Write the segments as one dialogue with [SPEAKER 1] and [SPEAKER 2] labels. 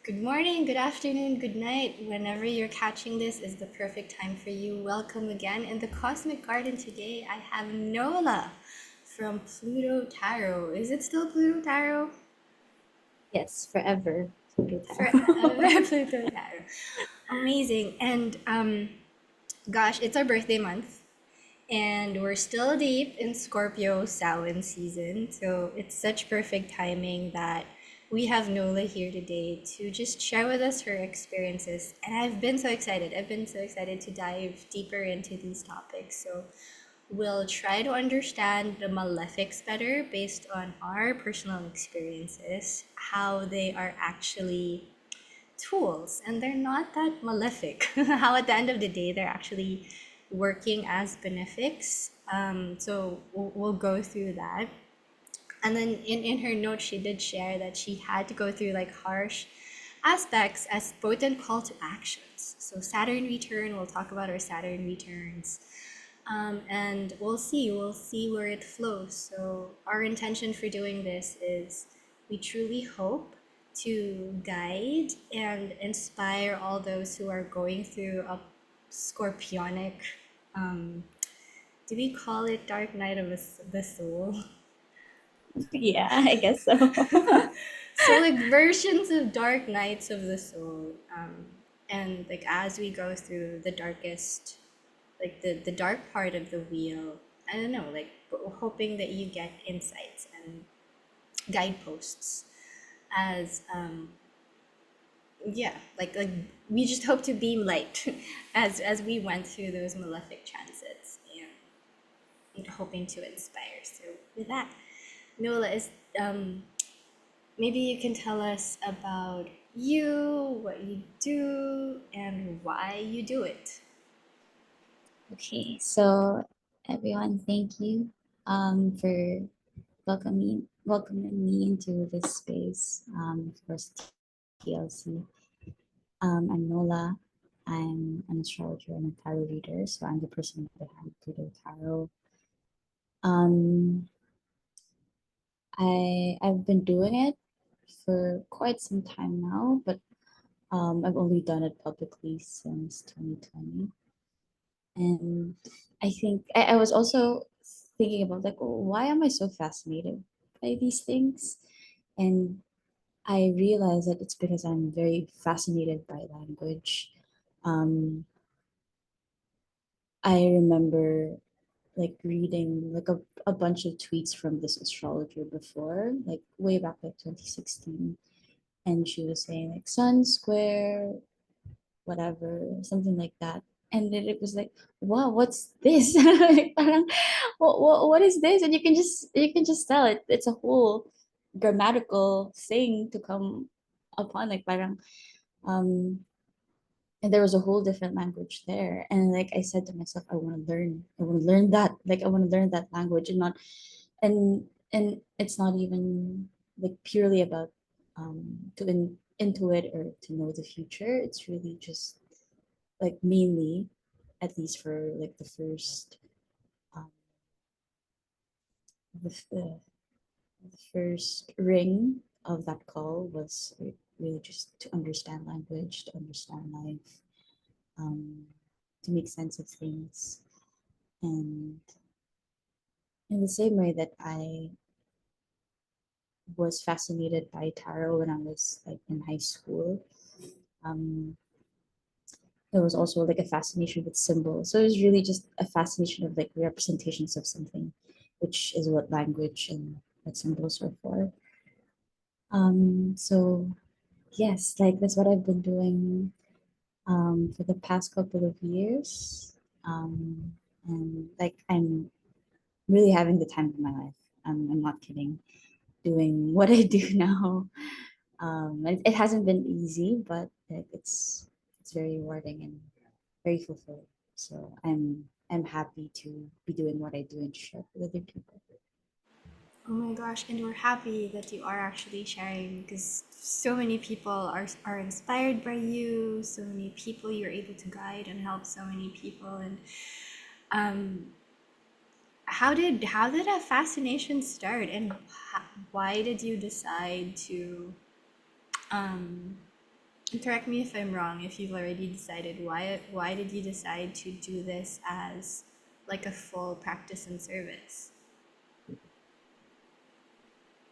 [SPEAKER 1] Good morning, good afternoon, good night. Whenever you're catching this is the perfect time for you. Welcome again. In the Cosmic Garden today, I have Nola from Pluto Tarot. Is it still Pluto Tarot?
[SPEAKER 2] Yes, forever. Pluto Tarot.
[SPEAKER 1] Forever Pluto Tarot. Amazing. And gosh, it's our birthday month. And we're still deep in Scorpio Samhain season. So it's such perfect timing that we have Nola here today to just share with us her experiences. And I've been so excited. I've been so excited to dive deeper into these topics. So we'll try to understand the malefics better based on our personal experiences, how they are actually tools and they're not that malefic. How at the end of the day, they're actually working as benefics. So we'll go through that. And then in her note, she did share that she had to go through like harsh aspects as potent call to actions. So Saturn return, we'll talk about our Saturn returns. And we'll see where it flows. So our intention for doing this is we truly hope to guide and inspire all those who are going through a scorpionic, um, do we call it dark night of the soul?
[SPEAKER 2] Yeah, I guess so.
[SPEAKER 1] So like versions of dark nights of the soul, and like as we go through the darkest, like the dark part of the wheel, I don't know, like hoping that you get insights and guideposts as yeah, like we just hope to beam light as we went through those malefic transits and hoping to inspire. So with that, Nola, is maybe you can tell us about you, what you do, and why you do it.
[SPEAKER 2] Okay, so everyone, thank you for welcoming me into this space. Of course, TLC. I'm Nola. I'm an astrologer and a tarot reader, so I'm the person behind Pluto Tarot. Um, I've been doing it for quite some time now, but I've only done it publicly since 2020. And I think I was also thinking about like, oh, why am I so fascinated by these things? And I realized that it's because I'm very fascinated by language. Um, I remember like reading like a bunch of tweets from this astrologer before, like way back like 2016. And she was saying like sun square whatever, something like that. And then it was like, wow, what's this? Like, parang, what is this? And you can just tell it. It's a whole grammatical thing to come upon. Like parang um and there was a whole different language there. And like I said to myself, I want to learn that. Like I want to learn that language and not and it's not even like purely about to intuit or to know the future. It's really just like mainly, at least for like the first um, the first ring of that call was like really just to understand language, to understand life, um, to make sense of things. And in the same way that I was fascinated by tarot when I was like in high school, um, there was also like a fascination with symbols. So it was really just a fascination of like representations of something, which is what language and what symbols are for. So yes, like that's what I've been doing for the past couple of years. Um, and like I'm really having the time of my life. I'm not kidding. Doing what I do now. It hasn't been easy, but like, it's very rewarding and very fulfilling. So I'm happy to be doing what I do and share with other people.
[SPEAKER 1] Oh my gosh, and we're happy that you are actually sharing because so many people are inspired by you, so many people you're able to guide and help so many people. And um how did that fascination start and why did you decide to Correct me if I'm wrong, if you've already decided why did you decide to do this as like a full practice and service?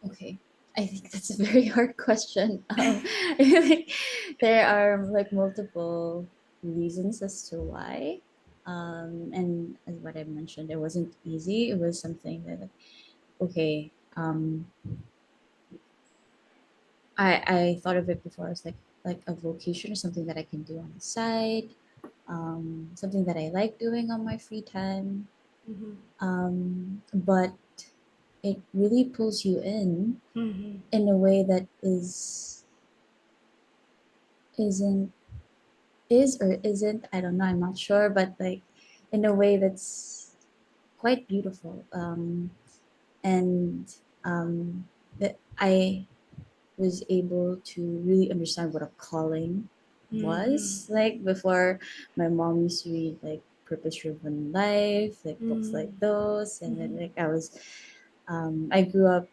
[SPEAKER 2] Okay. I think that's a very hard question. I feel like there are like multiple reasons as to why. And as what I mentioned, it wasn't easy. It was something that, okay, I thought of it before as like a vocation or something that I can do on the side, something that I like doing on my free time.
[SPEAKER 1] Mm-hmm.
[SPEAKER 2] But it really pulls you
[SPEAKER 1] Mm-hmm.
[SPEAKER 2] in a way that isn't is or isn't, I don't know, I'm not sure, but like in a way that's quite beautiful. And that I was able to really understand what a calling
[SPEAKER 1] Mm-hmm.
[SPEAKER 2] was like before. My mom used to read like Purpose Driven Life, like books like those, and then
[SPEAKER 1] Mm-hmm.
[SPEAKER 2] like I grew up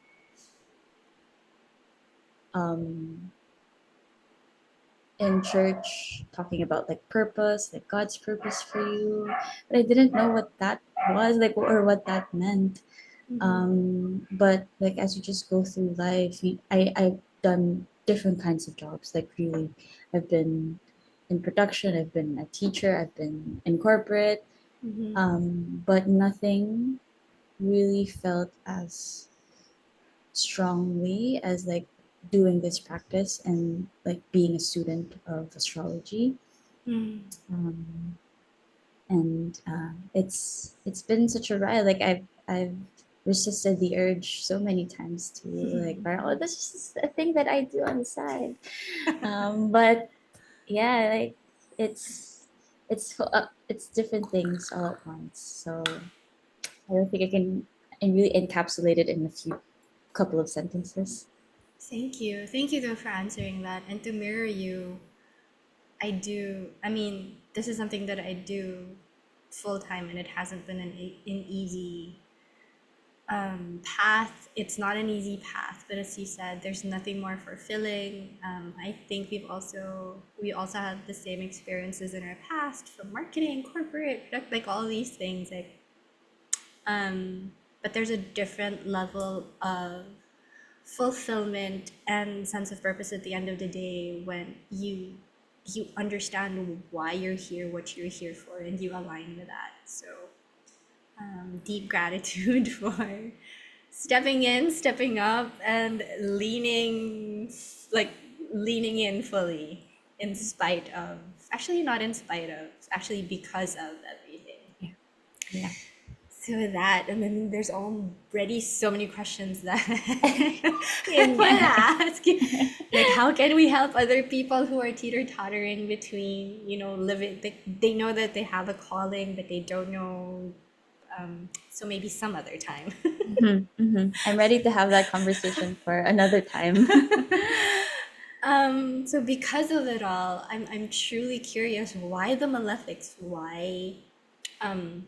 [SPEAKER 2] um in church talking about like purpose, like God's purpose for you. But I didn't know what that was, like, or what that meant.
[SPEAKER 1] Mm-hmm.
[SPEAKER 2] But like as you just go through life, I've done different kinds of jobs. Like really, I've been in production, I've been a teacher, I've been in corporate,
[SPEAKER 1] Mm-hmm.
[SPEAKER 2] but nothing really felt as strongly as like doing this practice and like being a student of astrology.
[SPEAKER 1] Mm-hmm.
[SPEAKER 2] um, and it's been such a ride. Like I've resisted the urge so many times to like, oh, this is just a thing that I do on the side. But yeah, like it's different things all at once. So I don't think I really encapsulate it in a few couple of sentences.
[SPEAKER 1] Thank you. Thank you though for answering that. And to mirror you, I mean, this is something that I do full time and it hasn't been an easy path. It's not an easy path, but as you said, there's nothing more fulfilling. I think we also had the same experiences in our past from marketing, corporate, like all these things. But there's a different level of fulfillment and sense of purpose at the end of the day when you understand why you're here, what you're here for, and you align with that. So deep gratitude for stepping in, stepping up, and like leaning in fully, in spite of, actually not in spite of, actually because of everything.
[SPEAKER 2] Yeah, yeah.
[SPEAKER 1] So with that, and then there's already so many questions that I
[SPEAKER 2] Yun
[SPEAKER 1] want to
[SPEAKER 2] nga.
[SPEAKER 1] ask you. Like, how can we help other people who are teeter-tottering between, living, they know that they have a calling, but they don't know, so maybe some other time.
[SPEAKER 2] I'm ready to have that conversation for another time.
[SPEAKER 1] So because of it all, I'm truly curious, why the Malefics? Um,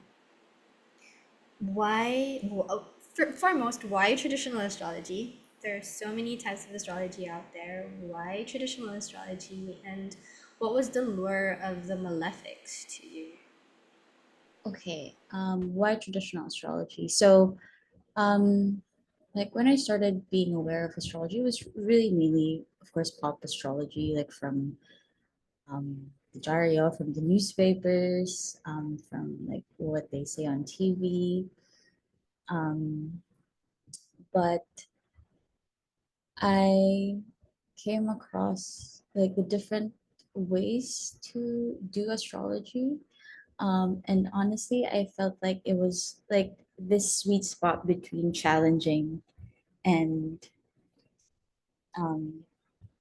[SPEAKER 1] foremost, why traditional astrology? There are so many types of astrology out there. Why traditional astrology? And what was the lure of the Malefics to you?
[SPEAKER 2] Okay, why traditional astrology? So, um, like when I started being aware of astrology, it was really mainly, of course, pop astrology, like from the Dario, from the newspapers, from like what they say on TV. Um, but I came across like the different ways to do astrology. And honestly, I felt like it was like this sweet spot between challenging and um,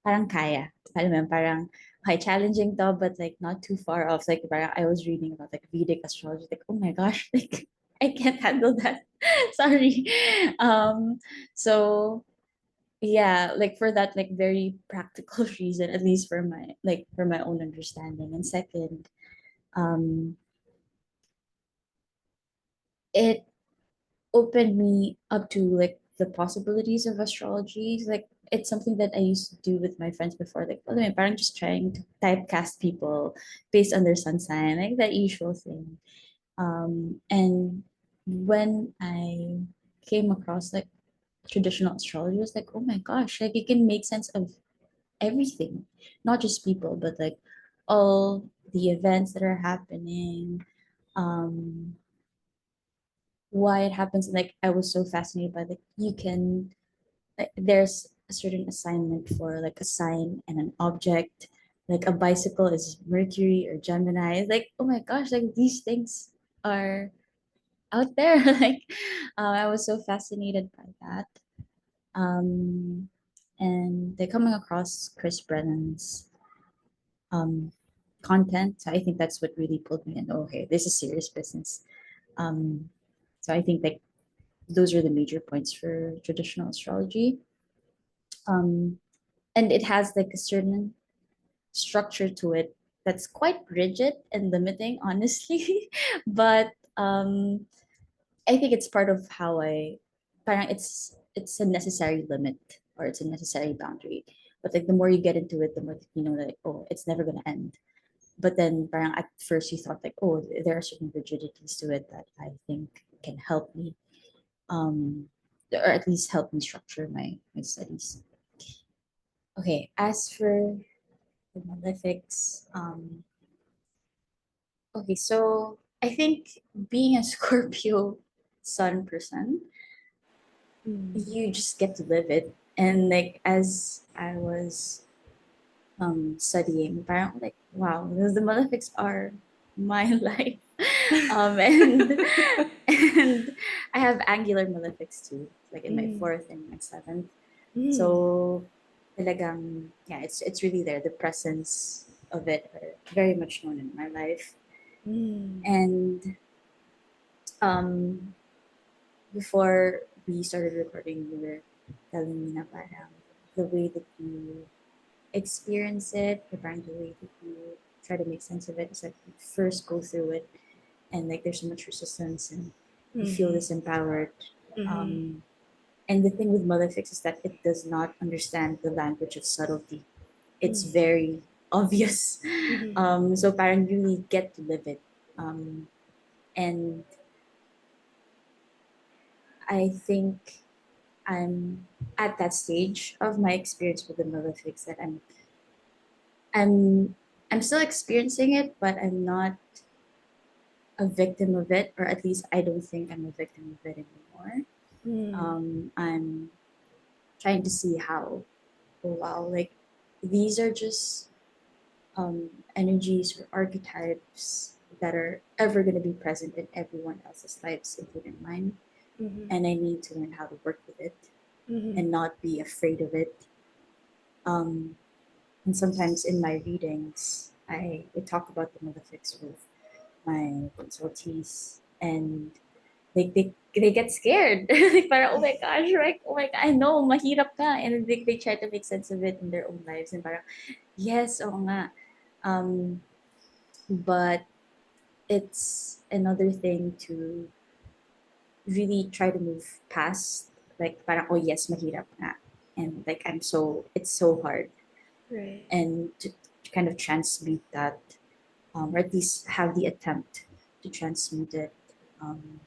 [SPEAKER 2] parang kaya. Alam mo yun, parang, okay, challenging to, but like not too far off. Like parang I was reading about like Vedic astrology, like, oh my gosh, like I can't handle that. Sorry. Um, so yeah, like for that like very practical reason, at least for my own understanding. And second, um, it opened me up to like the possibilities of astrology. Like it's something that I used to do with my friends before. Like, oh, parang just trying to typecast people based on their sun sign, like that usual thing. And when I came across like traditional astrology, I was like, oh my gosh, like it can make sense of everything, not just people, but like all the events that are happening, um, why it happens. Like I was so fascinated by like you can like there's a certain assignment for like a sign and an object. Like a bicycle is Mercury or Gemini. It's like, oh my gosh, like these things are out there. Like I was so fascinated by that. Um, and they're coming across Chris Brennan's um, content. So I think that's what really pulled me in. Okay, this is serious business. Um, so I think like those are the major points for traditional astrology. Um, and it has like a certain structure to it that's quite rigid and limiting, honestly. But I think it's part of how parang it's a necessary limit or it's a necessary boundary. But like the more you get into it, the more you know that oh, it's never gonna end. But then parang at first you thought like, oh, there are certain rigidities to it that I think can help me, or at least help me structure my studies. Okay, as for the Malefics, okay, so I think being a Scorpio sun person,
[SPEAKER 1] Mm.
[SPEAKER 2] you just get to live it. And like as I was studying, parang like wow, the Malefics are my life. And and I have angular malefics too, like in my
[SPEAKER 1] Mm.
[SPEAKER 2] fourth and my seventh.
[SPEAKER 1] Mm.
[SPEAKER 2] So talagang yeah, it's really there. The presence of it are very much known in my life.
[SPEAKER 1] Mm.
[SPEAKER 2] And um before we started recording, you were telling me na parang the way that you experience it, the parang the way that you try to make sense of it is that you first go through it and like there's so much resistance and you feel
[SPEAKER 1] Mm-hmm.
[SPEAKER 2] disempowered.
[SPEAKER 1] Mm-hmm.
[SPEAKER 2] Um, and the thing with Malefics is that it does not understand the language of subtlety. It's
[SPEAKER 1] Mm.
[SPEAKER 2] very obvious.
[SPEAKER 1] Mm-hmm.
[SPEAKER 2] So parang you really get to live it. And I think I'm at that stage of my experience with the Malefics that I'm I'm still experiencing it, but I'm not a victim of it, or at least I don't think I'm a victim of it anymore.
[SPEAKER 1] Mm.
[SPEAKER 2] I'm trying to see how, oh wow, like these are just energies or archetypes that are ever going to be present in everyone else's lives, including mine.
[SPEAKER 1] Mm-hmm.
[SPEAKER 2] And I need to learn how to work with it
[SPEAKER 1] Mm-hmm.
[SPEAKER 2] and not be afraid of it. Um, and sometimes in my readings, I talk about the malefics with my consultees, and they get scared. Like, parang, oh my gosh, right? Oh my God, I know, mahirap ka. And they try to make sense of it in their own lives. And parang, yes, oo nga. Um, but it's another thing to really try to move past, like, parang, oh yes, mahirap nga. And like, it's so hard.
[SPEAKER 1] Right.
[SPEAKER 2] And to kind of transmute that, or at least have the attempt to transmute it. Um,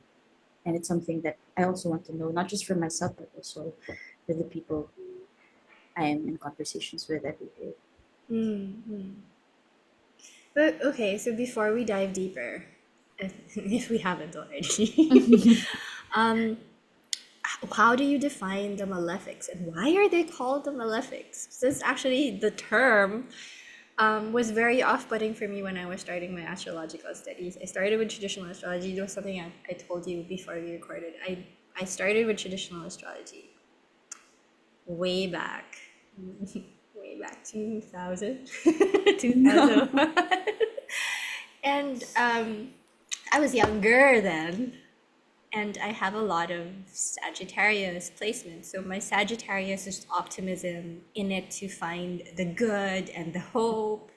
[SPEAKER 2] and it's something that I also want to know, not just for myself, but also for the people I am in conversations with every day.
[SPEAKER 1] Mm-hmm. But okay, so before we dive deeper, if we haven't already, um, how do you define the malefics and why are they called the malefics? Since actually the term was very off-putting for me when I was starting my astrological studies. I started with traditional astrology. There was something I told you before we recorded. I started with traditional astrology way back, way back 2000,
[SPEAKER 2] No.
[SPEAKER 1] 2001. And I was younger then, and I have a lot of Sagittarius placements. So my Sagittarius is optimism in it to find the good and the hope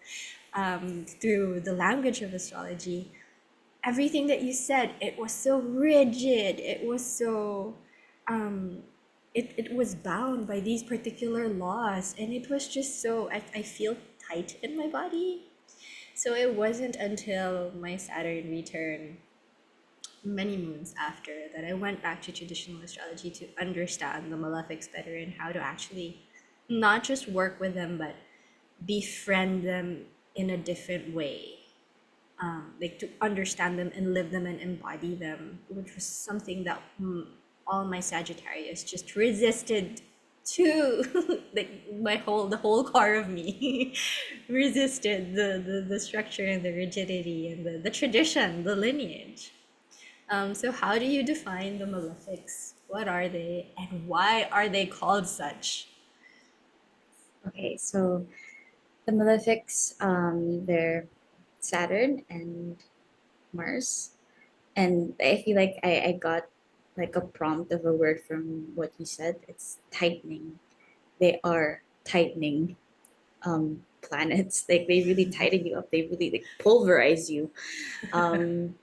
[SPEAKER 1] through the language of astrology. Everything that you said, it was so rigid. It was so it was bound by these particular laws, and it was just so I feel tight in my body. So it wasn't until my Saturn return many moons after that I went back to traditional astrology to understand the malefics better and how to actually not just work with them but befriend them in a different way. Like to understand them and live them and embody them, which was something that all my Sagittarius just resisted to. Like the whole core of me resisted the structure and the rigidity and the tradition, the lineage. So how do you define the malefics? What are they and why are they called such?
[SPEAKER 2] Okay, so the Malefics, they're Saturn and Mars. And I feel like I got like a prompt of a word from what you said. It's tightening. They are tightening planets. Like they really tighten you up. They really like pulverize you. Um,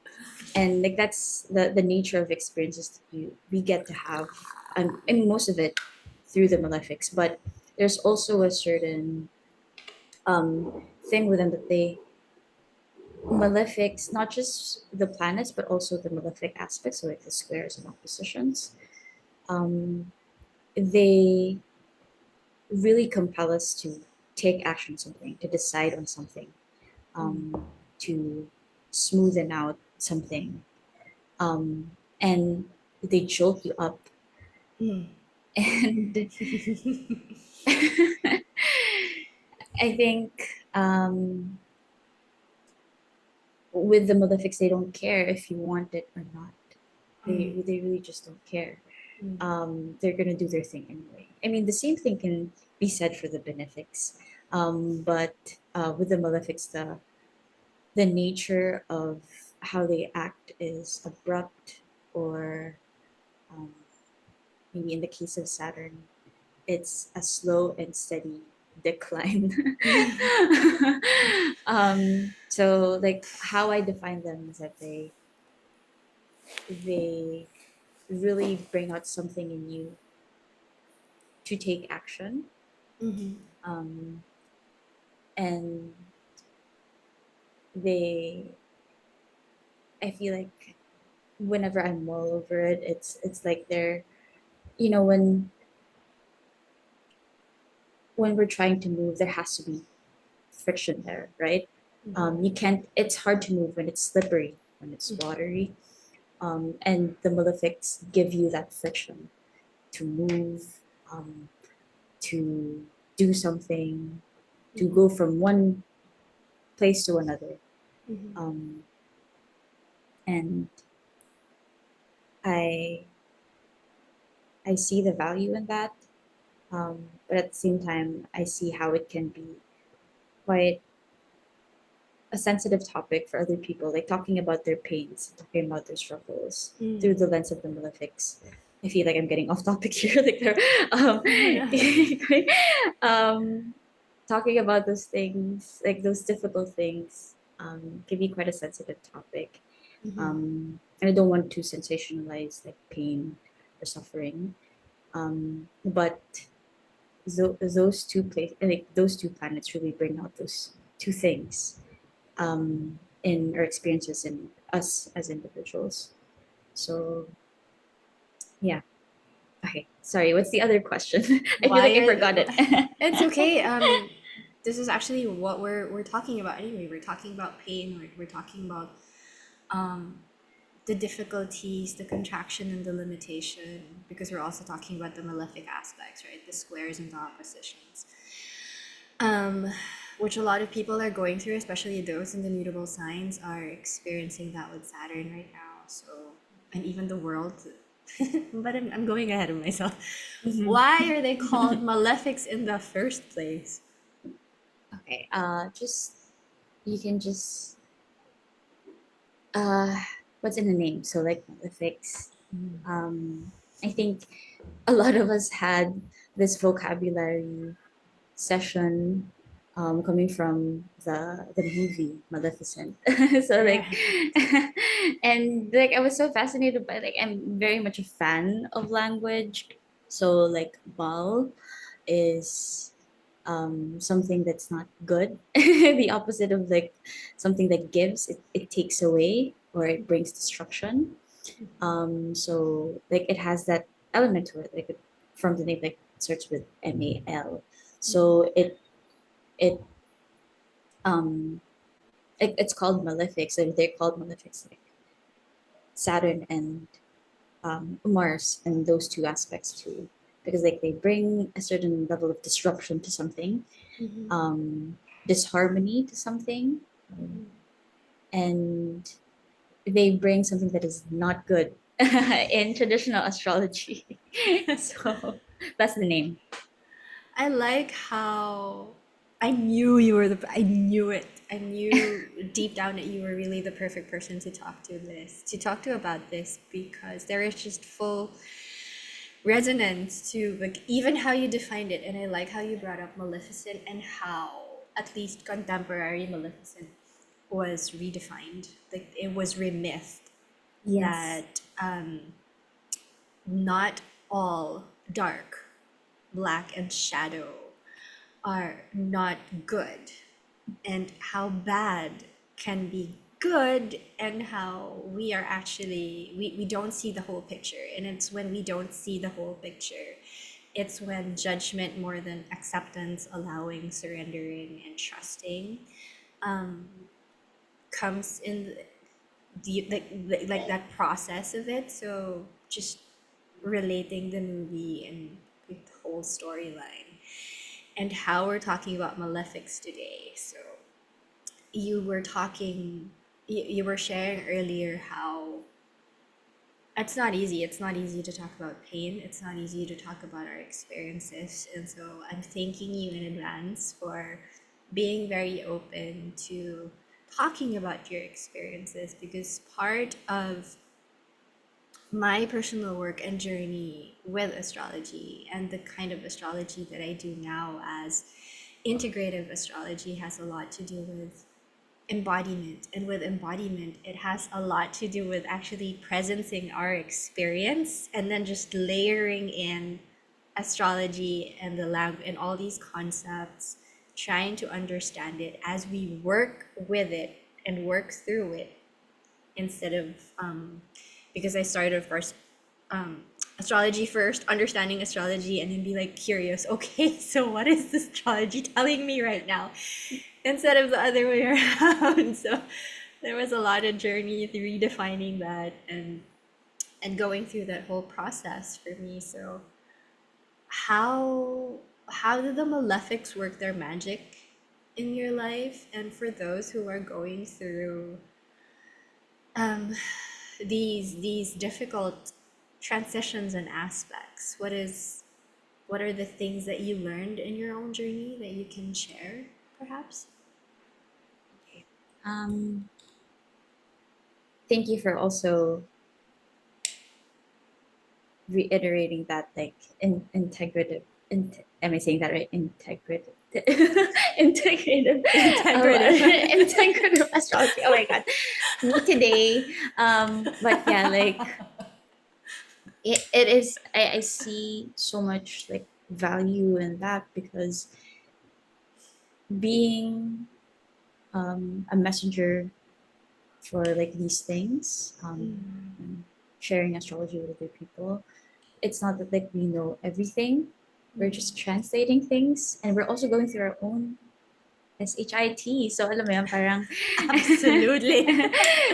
[SPEAKER 2] and like that's the nature of experiences that we get to have. And most of it through the malefics, but there's also a certain thing with them that they malefics, not just the planets, but also the malefic aspects, so like the squares and oppositions. Um, they really compel us to take action on something, to decide on something, to smoothen out something. And they jolt you up. And I think with the malefics, they don't care if you want it or not. They really just don't care. They're gonna do their thing anyway. I mean, the same thing can be said for the benefics, but with the malefics, the nature of how they act is abrupt, or um, maybe in the case of Saturn, it's a slow and steady decline. So like how I define them is that they really bring out something in you to take action. Um, and they I feel like whenever I mull over it, it's like they're you know when we're trying to move, there has to be friction there, right? You can't. It's hard to move when it's slippery, when it's watery, and the malefics give you that friction to move, to do something, to go from one place to another. Um, and I I see the value in that, but at the same time, I see how it can be quite a sensitive topic for other people, like talking about their pains, talking about their struggles through the lens of the malefics. I feel like I'm getting off topic here. Like, um, um, talking about those things, like those difficult things, can be quite a sensitive topic. And I don't want to sensationalize like pain or suffering. But those two planets really bring out those two things in our experiences in us as individuals. So yeah. Okay. Sorry. What's the other question? I feel
[SPEAKER 1] Why
[SPEAKER 2] like I
[SPEAKER 1] are
[SPEAKER 2] forgot it.
[SPEAKER 1] it's okay. This is actually what we're talking about anyway. We're talking about pain. We're talking about um the difficulties, the contraction, and the limitation, because we're also talking about the malefic aspects, right? The squares and the oppositions, um, which a lot of people are going through, especially those in the mutable signs, are experiencing that with Saturn right now. So, and even the world. But I'm going ahead of myself.
[SPEAKER 2] Mhm.
[SPEAKER 1] Why are they called malefics in the first place?
[SPEAKER 2] Okay. Just you can just uh, what's in the name? So like malefics. Um, I think a lot of us had this vocabulary session coming from the movie Maleficent. So like,
[SPEAKER 1] Right.
[SPEAKER 2] and like I was so fascinated by like I'm very much a fan of language, So like bal is something that's not good. The opposite of like something that gives, it takes away or it brings destruction. So like it has that element to it, like from the name, like it starts with MAL. So it um it's called Malefics, and they're called Malefics like Saturn and Mars, and those two aspects too, because like they bring a certain level of disruption to something, disharmony to something, and they bring something that is not good in traditional astrology. So that's the name.
[SPEAKER 1] I like how I knew you were I knew it. I knew deep down that you were really the perfect person to talk to about this, because there is just full resonance to like even how you defined it. And I like how you brought up Maleficent and how at least contemporary Maleficent was redefined. Like it was remythed
[SPEAKER 2] Yes.
[SPEAKER 1] that not all dark, black, and shadow are not good, and how bad can be good, and how we are actually we don't see the whole picture. And it's when we don't see the whole picture, it's when judgment more than acceptance, allowing, surrendering, and trusting comes in like that process of it. So just relating the movie and the whole storyline and how we're talking about malefics today. So you were talking, you were sharing earlier how it's not easy. It's not easy to talk about pain. It's not easy to talk about our experiences. And so I'm thanking you in advance for being very open to talking about your experiences, because part of my personal work and journey with astrology and the kind of astrology that I do now as integrative astrology has a lot to do with embodiment. And with embodiment, it has a lot to do with actually presencing our experience and then just layering in astrology and the language and all these concepts, trying to understand it as we work with it and work through it, instead of because I started, of course, um, astrology first, understanding astrology, and then be like curious. Okay, so what is this astrology telling me right now? Instead of the other way around. So there was a lot of journey through redefining that and going through that whole process for me. So how how do the malefics work their magic in your life? And for those who are going through um, these difficult transitions and aspects, what are the things that you learned in your own journey that you can share, perhaps?
[SPEAKER 2] Um, Thank you for also reiterating that like integrative. Am I saying that right? Integrative. Integrative.
[SPEAKER 1] Integrative.
[SPEAKER 2] Integrative astrology. Oh my god, me today. But yeah, like it is. I see so much like value in that, because being a messenger for like these things, and sharing astrology with other people, it's not that like we know everything. We're just translating things, and we're also going through our own SHIT. So alam mo yan, parang
[SPEAKER 1] Absolutely.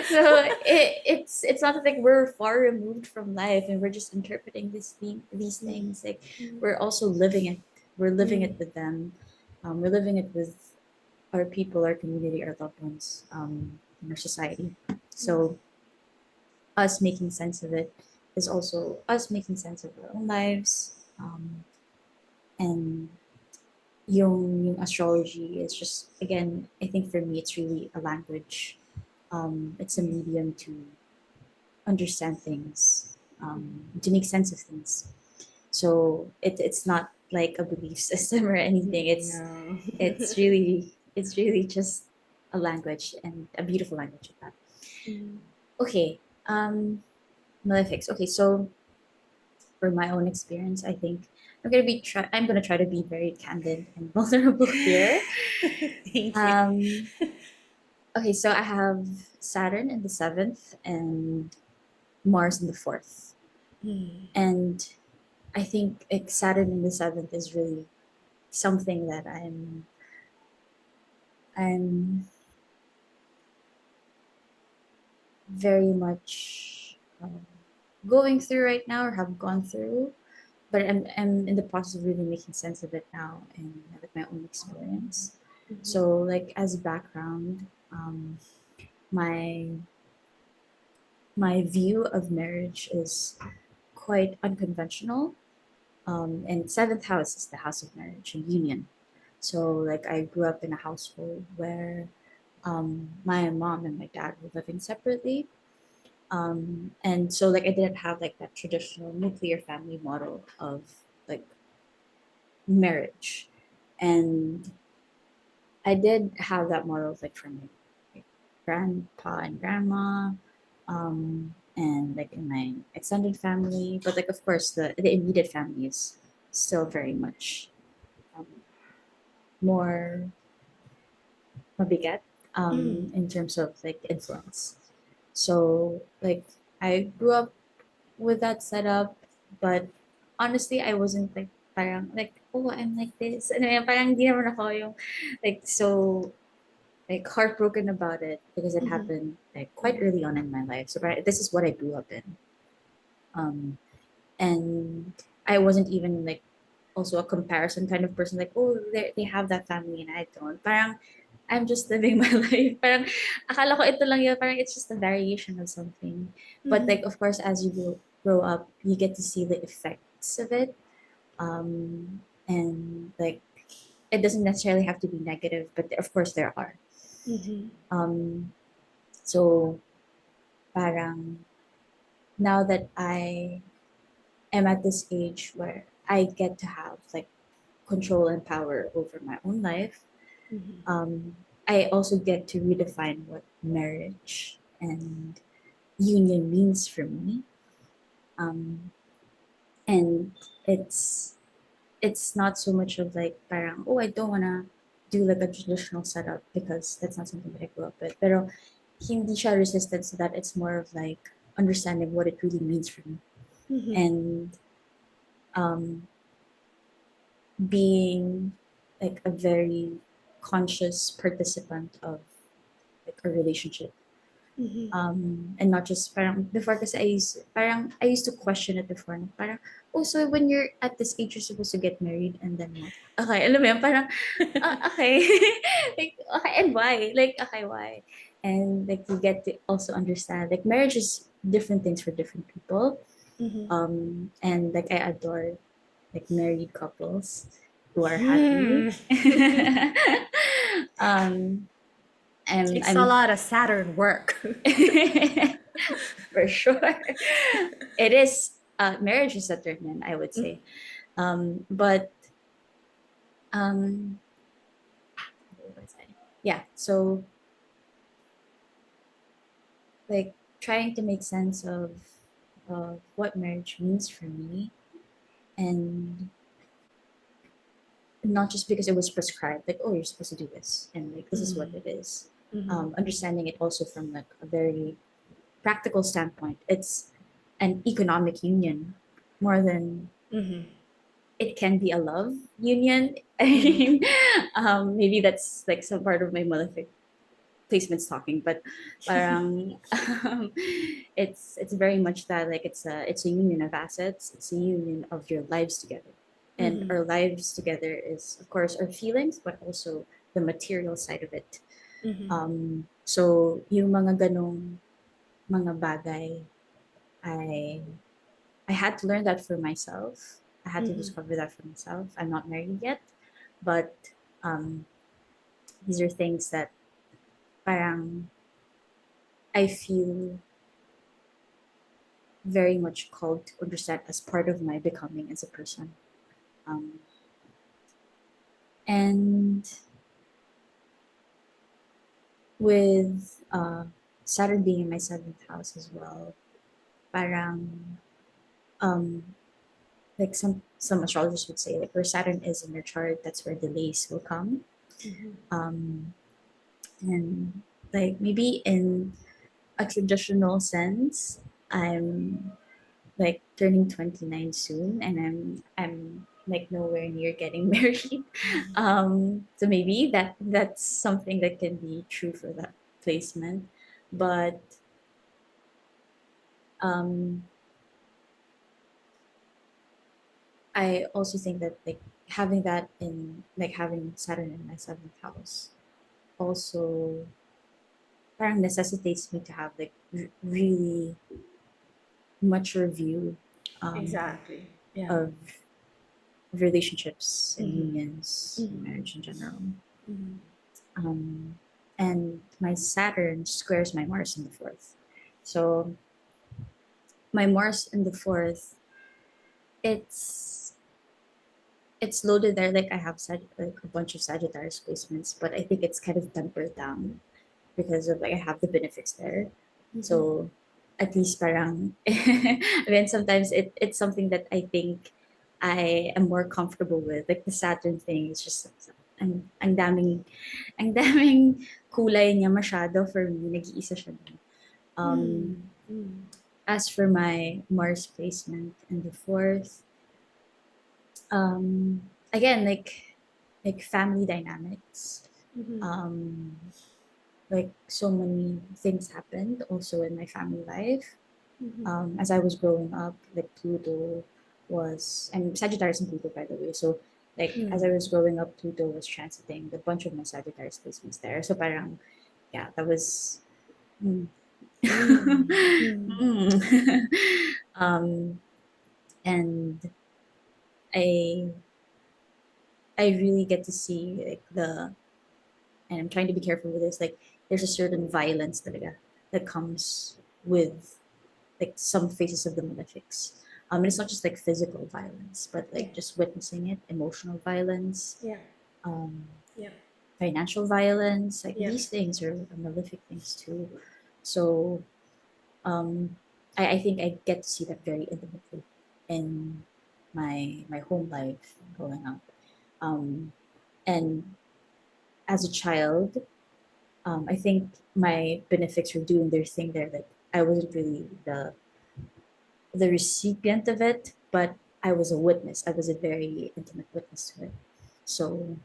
[SPEAKER 2] so it's not that like we're far removed from life and we're just interpreting these things. Like we're also living it. We're living it with them. We're living it with our people, our community, our loved ones, in our society. So us making sense of it is also us making sense of our own lives. And yung astrology is just, again, I think for me it's really a language. It's a medium to understand things, to make sense of things. So it's not like a belief system or anything.
[SPEAKER 1] No.
[SPEAKER 2] It's really just a language, and a beautiful language at that. Okay, malefics. Okay, so for my own experience, I think I'm gonna try to be very candid and vulnerable here.
[SPEAKER 1] Thank you.
[SPEAKER 2] Um, okay, so I have Saturn in the seventh and Mars in the fourth.
[SPEAKER 1] Mm.
[SPEAKER 2] And I think like Saturn in the seventh is really something that I'm very much going through right now or have gone through, but I'm in the process of really making sense of it now and with my own experience. So like as background, my my view of marriage is quite unconventional. And seventh house is the house of marriage and union. So like I grew up in a household where my mom and my dad were living separately. And so like I didn't have like that traditional nuclear family model of like marriage. And I did have that model like from my grandpa and grandma, and like in my extended family. But like of course the immediate family is still very much um, more mabigat
[SPEAKER 1] Mm.
[SPEAKER 2] in terms of like influence. So like I grew up with that setup, but honestly I wasn't like parang like oh I'm like this and parang hindi naman ako yung like so like heartbroken about it because it
[SPEAKER 1] Mhm.
[SPEAKER 2] happened like quite early on in my life. So this is what I grew up in. Um, and I wasn't even like also a comparison kind of person. Like, oh, they have that family and I don't. Parang I'm just living my life. Parang akala ko ito lang yun. Parang it's just a variation of something. But
[SPEAKER 1] Mhm.
[SPEAKER 2] like, of course, as you grow up, you get to see the effects of it. And like, it doesn't necessarily have to be negative, but of course there are.
[SPEAKER 1] Mhm.
[SPEAKER 2] Um, so parang now that I am at this age where I get to have like control and power over my own life,
[SPEAKER 1] Mhm.
[SPEAKER 2] um, I also get to redefine what marriage and union means for me. Um, and it's it's not so much of like parang oh I don't wanna do like a traditional setup because that's not something that I grew up with. Pero hindi siya resistance to that. It's more of like understanding what it really means for me
[SPEAKER 1] Mhm.
[SPEAKER 2] and um, being like a very conscious participant of like a relationship.
[SPEAKER 1] Mhm.
[SPEAKER 2] And not just parang before kasi I used to question it before na parang oh so when you're at this age you're supposed to get married and then what okay alam mo yun parang okay like okay and why like okay why and like you get to also understand like marriage is different things for different people
[SPEAKER 1] Mhm.
[SPEAKER 2] and like I adore like married couples who are happy
[SPEAKER 1] Hmm.
[SPEAKER 2] um and
[SPEAKER 1] Takes a
[SPEAKER 2] I'm
[SPEAKER 1] lot of Saturn work.
[SPEAKER 2] for sure. It is marriage is a turn, I would say. But um, what was I? Yeah. So like trying to make sense of what marriage means for me, and not just because it was prescribed, like oh you're supposed to do this, and like this is what it is.
[SPEAKER 1] Mhm.
[SPEAKER 2] Understanding it also from like a very practical standpoint. It's an economic union more than
[SPEAKER 1] Mhm.
[SPEAKER 2] it can be a love union. I
[SPEAKER 1] Mhm.
[SPEAKER 2] mean, maybe that's like some part of my Malefic placements talking, but parang, it's very much that like it's a union of assets. It's a union of your lives together, and
[SPEAKER 1] Mhm.
[SPEAKER 2] our lives together is of course our feelings, but also the material side of it.
[SPEAKER 1] Mhm.
[SPEAKER 2] So yung mga ganong mga bagay, I I had to learn that for myself. I had to
[SPEAKER 1] Mhm.
[SPEAKER 2] discover that for myself. I'm not married yet, but um, these are things that parang I feel very much called to understand as part of my becoming as a person. Um, and with Saturn being in my seventh house as well, parang um, like some astrologers would say, like where Saturn is in your chart, that's where delays will come. Um, and like maybe in a traditional sense, I'm like turning 29 soon, and I'm like nowhere near getting married. So maybe that's something that can be true for that placement. But um I also think that like having that in like having Saturn in my seventh house also parang necessitates me to have like really mature view um,
[SPEAKER 1] Exactly. Yeah.
[SPEAKER 2] of relationships and
[SPEAKER 1] Mm-hmm.
[SPEAKER 2] unions and
[SPEAKER 1] Mm-hmm.
[SPEAKER 2] marriage in general.
[SPEAKER 1] Mm-hmm.
[SPEAKER 2] Um, and my Saturn squares my Mars in the fourth. So my Mars in the fourth, it's it's loaded there. Like I have like a bunch of Sagittarius placements, but I think it's kind of tempered down because of like I have the benefits there.
[SPEAKER 1] Mm-hmm.
[SPEAKER 2] So at least parang I mean sometimes it's something that I think I am more comfortable with. Like the Saturn thing is just ang daming kulay niya masyado for me. Nag-iisa siya dun. Um,
[SPEAKER 1] Mm-hmm.
[SPEAKER 2] as for my Mars placement in the fourth, again like family dynamics.
[SPEAKER 1] Mm-hmm.
[SPEAKER 2] Um, like so many things happened also in my family life.
[SPEAKER 1] Mm-hmm.
[SPEAKER 2] As I was growing up, like Pluto was, and Sagittarius and Pluto, by the way. So, like, as I was growing up, Pluto was transiting a bunch of my Sagittarius placements there. So, parang, yeah, that was. Mm.
[SPEAKER 1] Mm-hmm.
[SPEAKER 2] Mm. And I, I really get to see like and I'm trying to be careful with this. Like, there's a certain violence that comes with like some phases of the Malefics. And it's not just like physical violence, but
[SPEAKER 1] Yeah.
[SPEAKER 2] like just witnessing it, emotional violence,
[SPEAKER 1] Yeah.
[SPEAKER 2] um,
[SPEAKER 1] Yeah.
[SPEAKER 2] financial violence, like
[SPEAKER 1] Yeah.
[SPEAKER 2] these things are malefic things too. So um, I think I get to see that very intimately in my home life growing up. Um, and as a child, I think my benefics were doing their thing there. That I wasn't really the recipient of it, but I was a witness. I was a very intimate witness to it. So,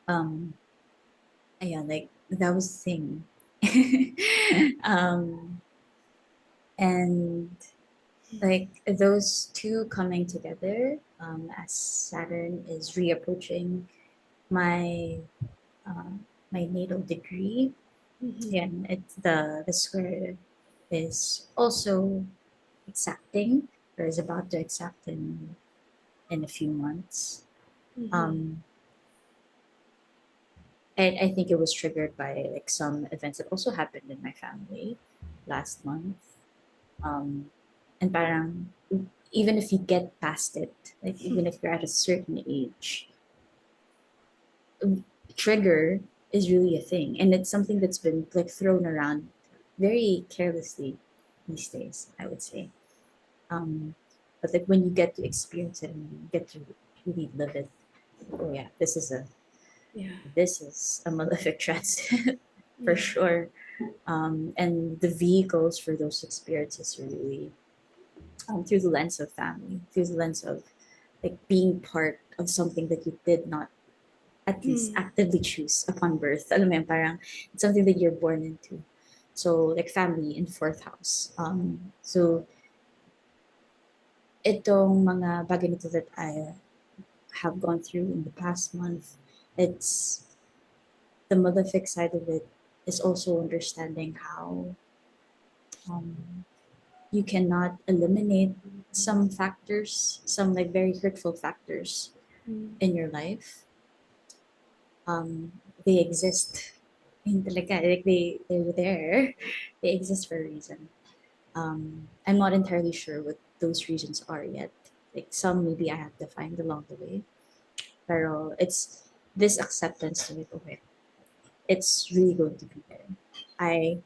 [SPEAKER 2] um, yeah, like that was the thing. um, and like those two coming together, as Saturn is reapproaching my uh, my natal degree.
[SPEAKER 1] Mm-hmm.
[SPEAKER 2] Yeah, and it's the square is also accepting or is about to accept in a few months.
[SPEAKER 1] Mm-hmm.
[SPEAKER 2] Um, and I think it was triggered by like some events that also happened in my family last month. Um, and parang even if you get past it, like even if you're at a certain age, trigger is really a thing, and it's something that's been like thrown around very carelessly these days. I would say, but like when you get to experience it and you get to really live it, oh yeah,
[SPEAKER 1] Yeah.
[SPEAKER 2] this is a malefic transit for
[SPEAKER 1] Yeah.
[SPEAKER 2] sure. And the vehicles for those experiences are really through the lens of family, through the lens of like being part of something that you did not at least
[SPEAKER 1] Mm.
[SPEAKER 2] actively choose upon birth. Alam mo yun, parang it's something that you're born into. So like family in fourth house. So itong mga bagay nito that I have gone through in the past month, it's the malefic side of it is also understanding how um, you cannot eliminate some factors, some like very hurtful factors
[SPEAKER 1] Mm.
[SPEAKER 2] in your life. Um, they exist. In talaga, like they were there. They exist for a reason. I'm not entirely sure what those reasons are yet. Like some maybe I have to find along the way. Pero it's this acceptance to it. Okay, it's really going to be there. I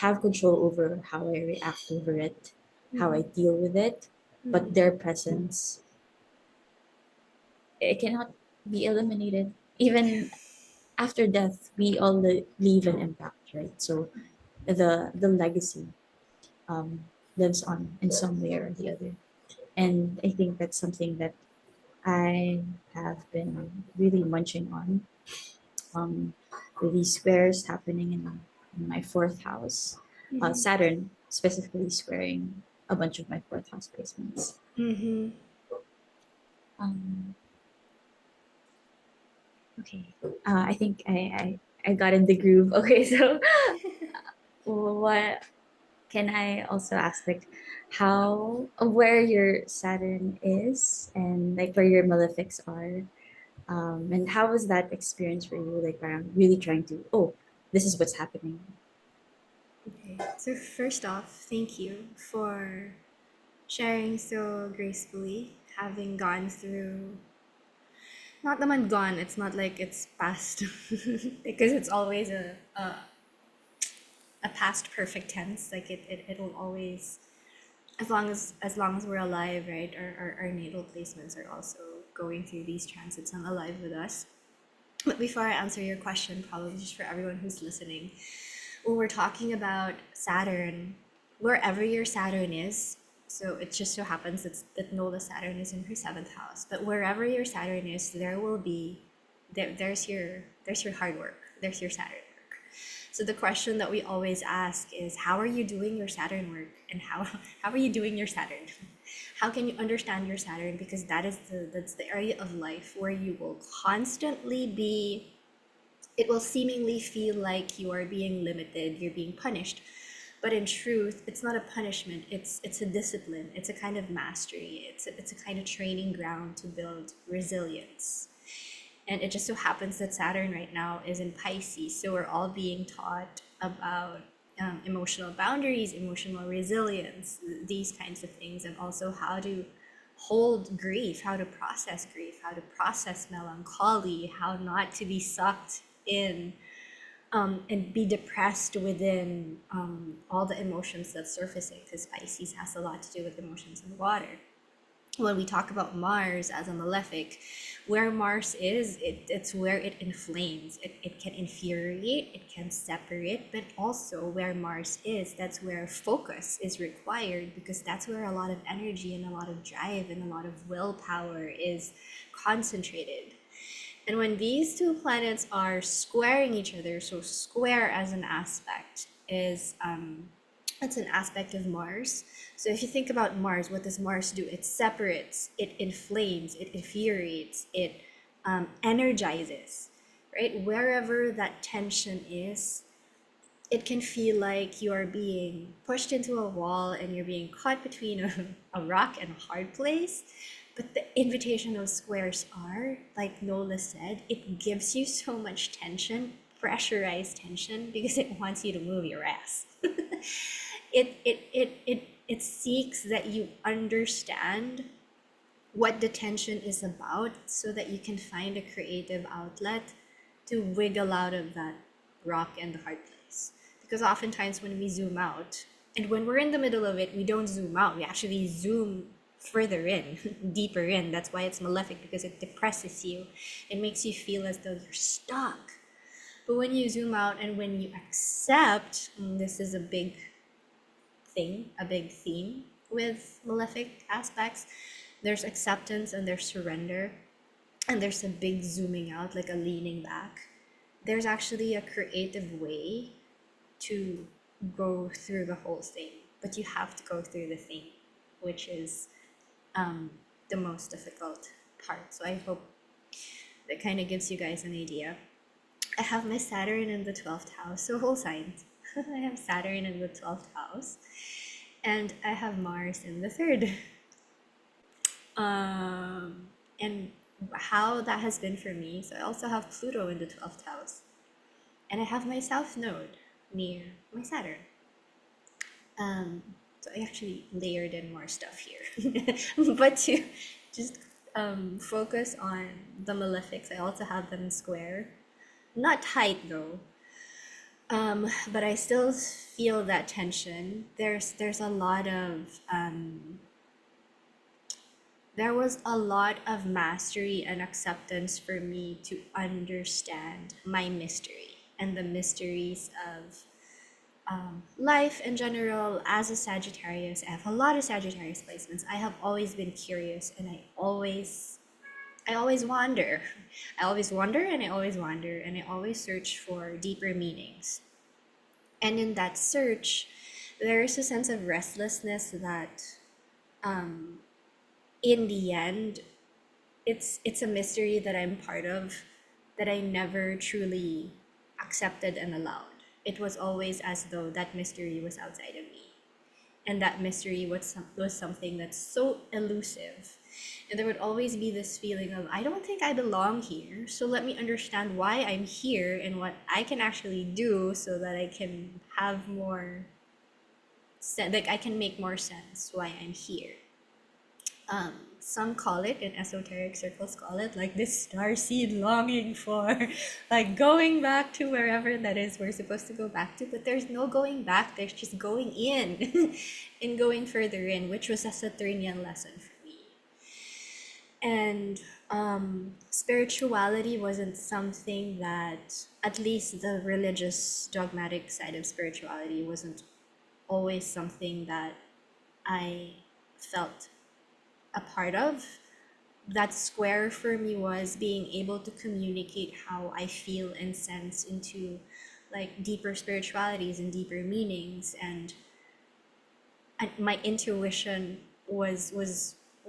[SPEAKER 2] have control over how I react over it, how I
[SPEAKER 1] Mm-hmm.
[SPEAKER 2] deal with it. but their presence, it cannot be eliminated. Even after death, we all leave an impact, right? So the legacy um, lives on in some way or the other. And I think that's something that I have been really munching on. Um, with these squares happening in my fourth house,
[SPEAKER 1] Mm-hmm.
[SPEAKER 2] Saturn specifically squaring a bunch of my fourth house placements.
[SPEAKER 1] Mm-hmm.
[SPEAKER 2] Um, okay, I think I got in the groove. Okay, so what can I also ask, like, how where your Saturn is and like where your malefics are, and how was that experience for you? Like, I'm really trying to, oh, this is what's happening.
[SPEAKER 1] Okay. So first off, thank you for sharing so gracefully, having gone through not naman gone, it's not like it's past because it's always a past perfect tense. Like it'll always as long as we're alive, right? Our natal placements are also going through these transits and alive with us. But before I answer your question, probably just for everyone who's listening, when we're talking about Saturn, wherever your Saturn is, so it just so happens that Nola Saturn is in her seventh house. But wherever your Saturn is, there will be there's your hard work. There's your Saturn work. So the question that we always ask is, how are you doing your Saturn work, and how are you doing your Saturn? How can you understand your Saturn? Because that's the area of life where you will constantly be, it will seemingly feel like you are being limited, you're being punished. But in truth, it's not a punishment, it's a discipline, it's a kind of mastery, it's a kind of training ground to build resilience. And it just so happens that Saturn right now is in Pisces, so we're all being taught about emotional boundaries, emotional resilience, these kinds of things, and also how to hold grief, how to process grief, how to process melancholy, how not to be sucked in and be depressed within all the emotions that's surfacing, because Pisces has a lot to do with emotions and water. When we talk about Mars as a malefic, where Mars is, it's where it inflames. It can infuriate, it can separate, but also where Mars is, that's where focus is required, because that's where a lot of energy and a lot of drive and a lot of willpower is concentrated. And when these two planets are squaring each other, so square as an aspect is it's an aspect of Mars. So if you think about Mars, what does Mars do? It separates, it inflames, it infuriates, it energizes, right? Wherever that tension is, it can feel like you are being pushed into a wall and you're being caught between a rock and a hard place. But the invitation of squares are, like Nola said, it gives you so much tension, pressurized tension, because it wants you to move your ass. It seeks that you understand what the tension is about so that you can find a creative outlet to wiggle out of that rock and the hard place. Because oftentimes when we zoom out, and when we're in the middle of it, we don't zoom out, we actually zoom further in, deeper in. That's why it's malefic, because it depresses you. It makes you feel as though you're stuck. But when you zoom out and when you accept, this is a big thing, a big theme with malefic aspects. There's acceptance and there's surrender, and there's a big zooming out, like a leaning back. There's actually a creative way to go through the whole thing, but you have to go through the thing, which is the most difficult part. So I hope that kind of gives you guys an idea. I have my Saturn in the 12th house, so whole signs. I have Saturn in the 12th house, and I have Mars in the third. And how that has been for me. So I also have Pluto in the 12th house, and I have my South Node near my Saturn. So I actually layered in more stuff here. But to just focus on the malefics, I also have them in square. Not tight though, but I still feel that tension. There's a lot of there was a lot of mastery and acceptance for me to understand my mystery and the mysteries of life in general. As a Sagittarius, I have a lot of Sagittarius placements. I have always been curious, and I always wonder. I always wonder and I always wonder and I always search for deeper meanings. And in that search, there is a sense of restlessness that in the end, it's a mystery that I'm part of that I never truly accepted and allowed. It was always as though that mystery was outside of me. And that mystery was something that's so elusive. And there would always be this feeling of, I don't think I belong here. So let me understand why I'm here and what I can actually do so that I can have more like I can make more sense why I'm here. Some call it, in esoteric circles call it like this starseed longing for like going back to wherever that is we're supposed to go back to, but there's no going back, there's just going in and going further in, which was a Saturnian lesson for me. And spirituality wasn't something that, at least the religious dogmatic side of spirituality, wasn't always something that I felt a part of. That square for me was being able to communicate how I feel and sense into like deeper spiritualities and deeper meanings, and my intuition was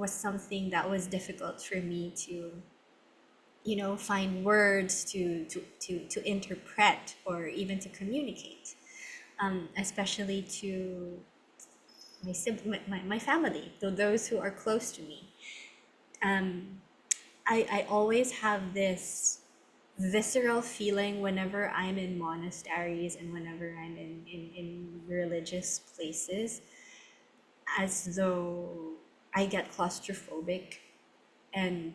[SPEAKER 1] something that was difficult for me to, you know, find words to interpret or even to communicate, especially to my family, to those who are close to me. I always have this visceral feeling whenever I'm in monasteries and whenever I'm in religious places, as though I get claustrophobic, and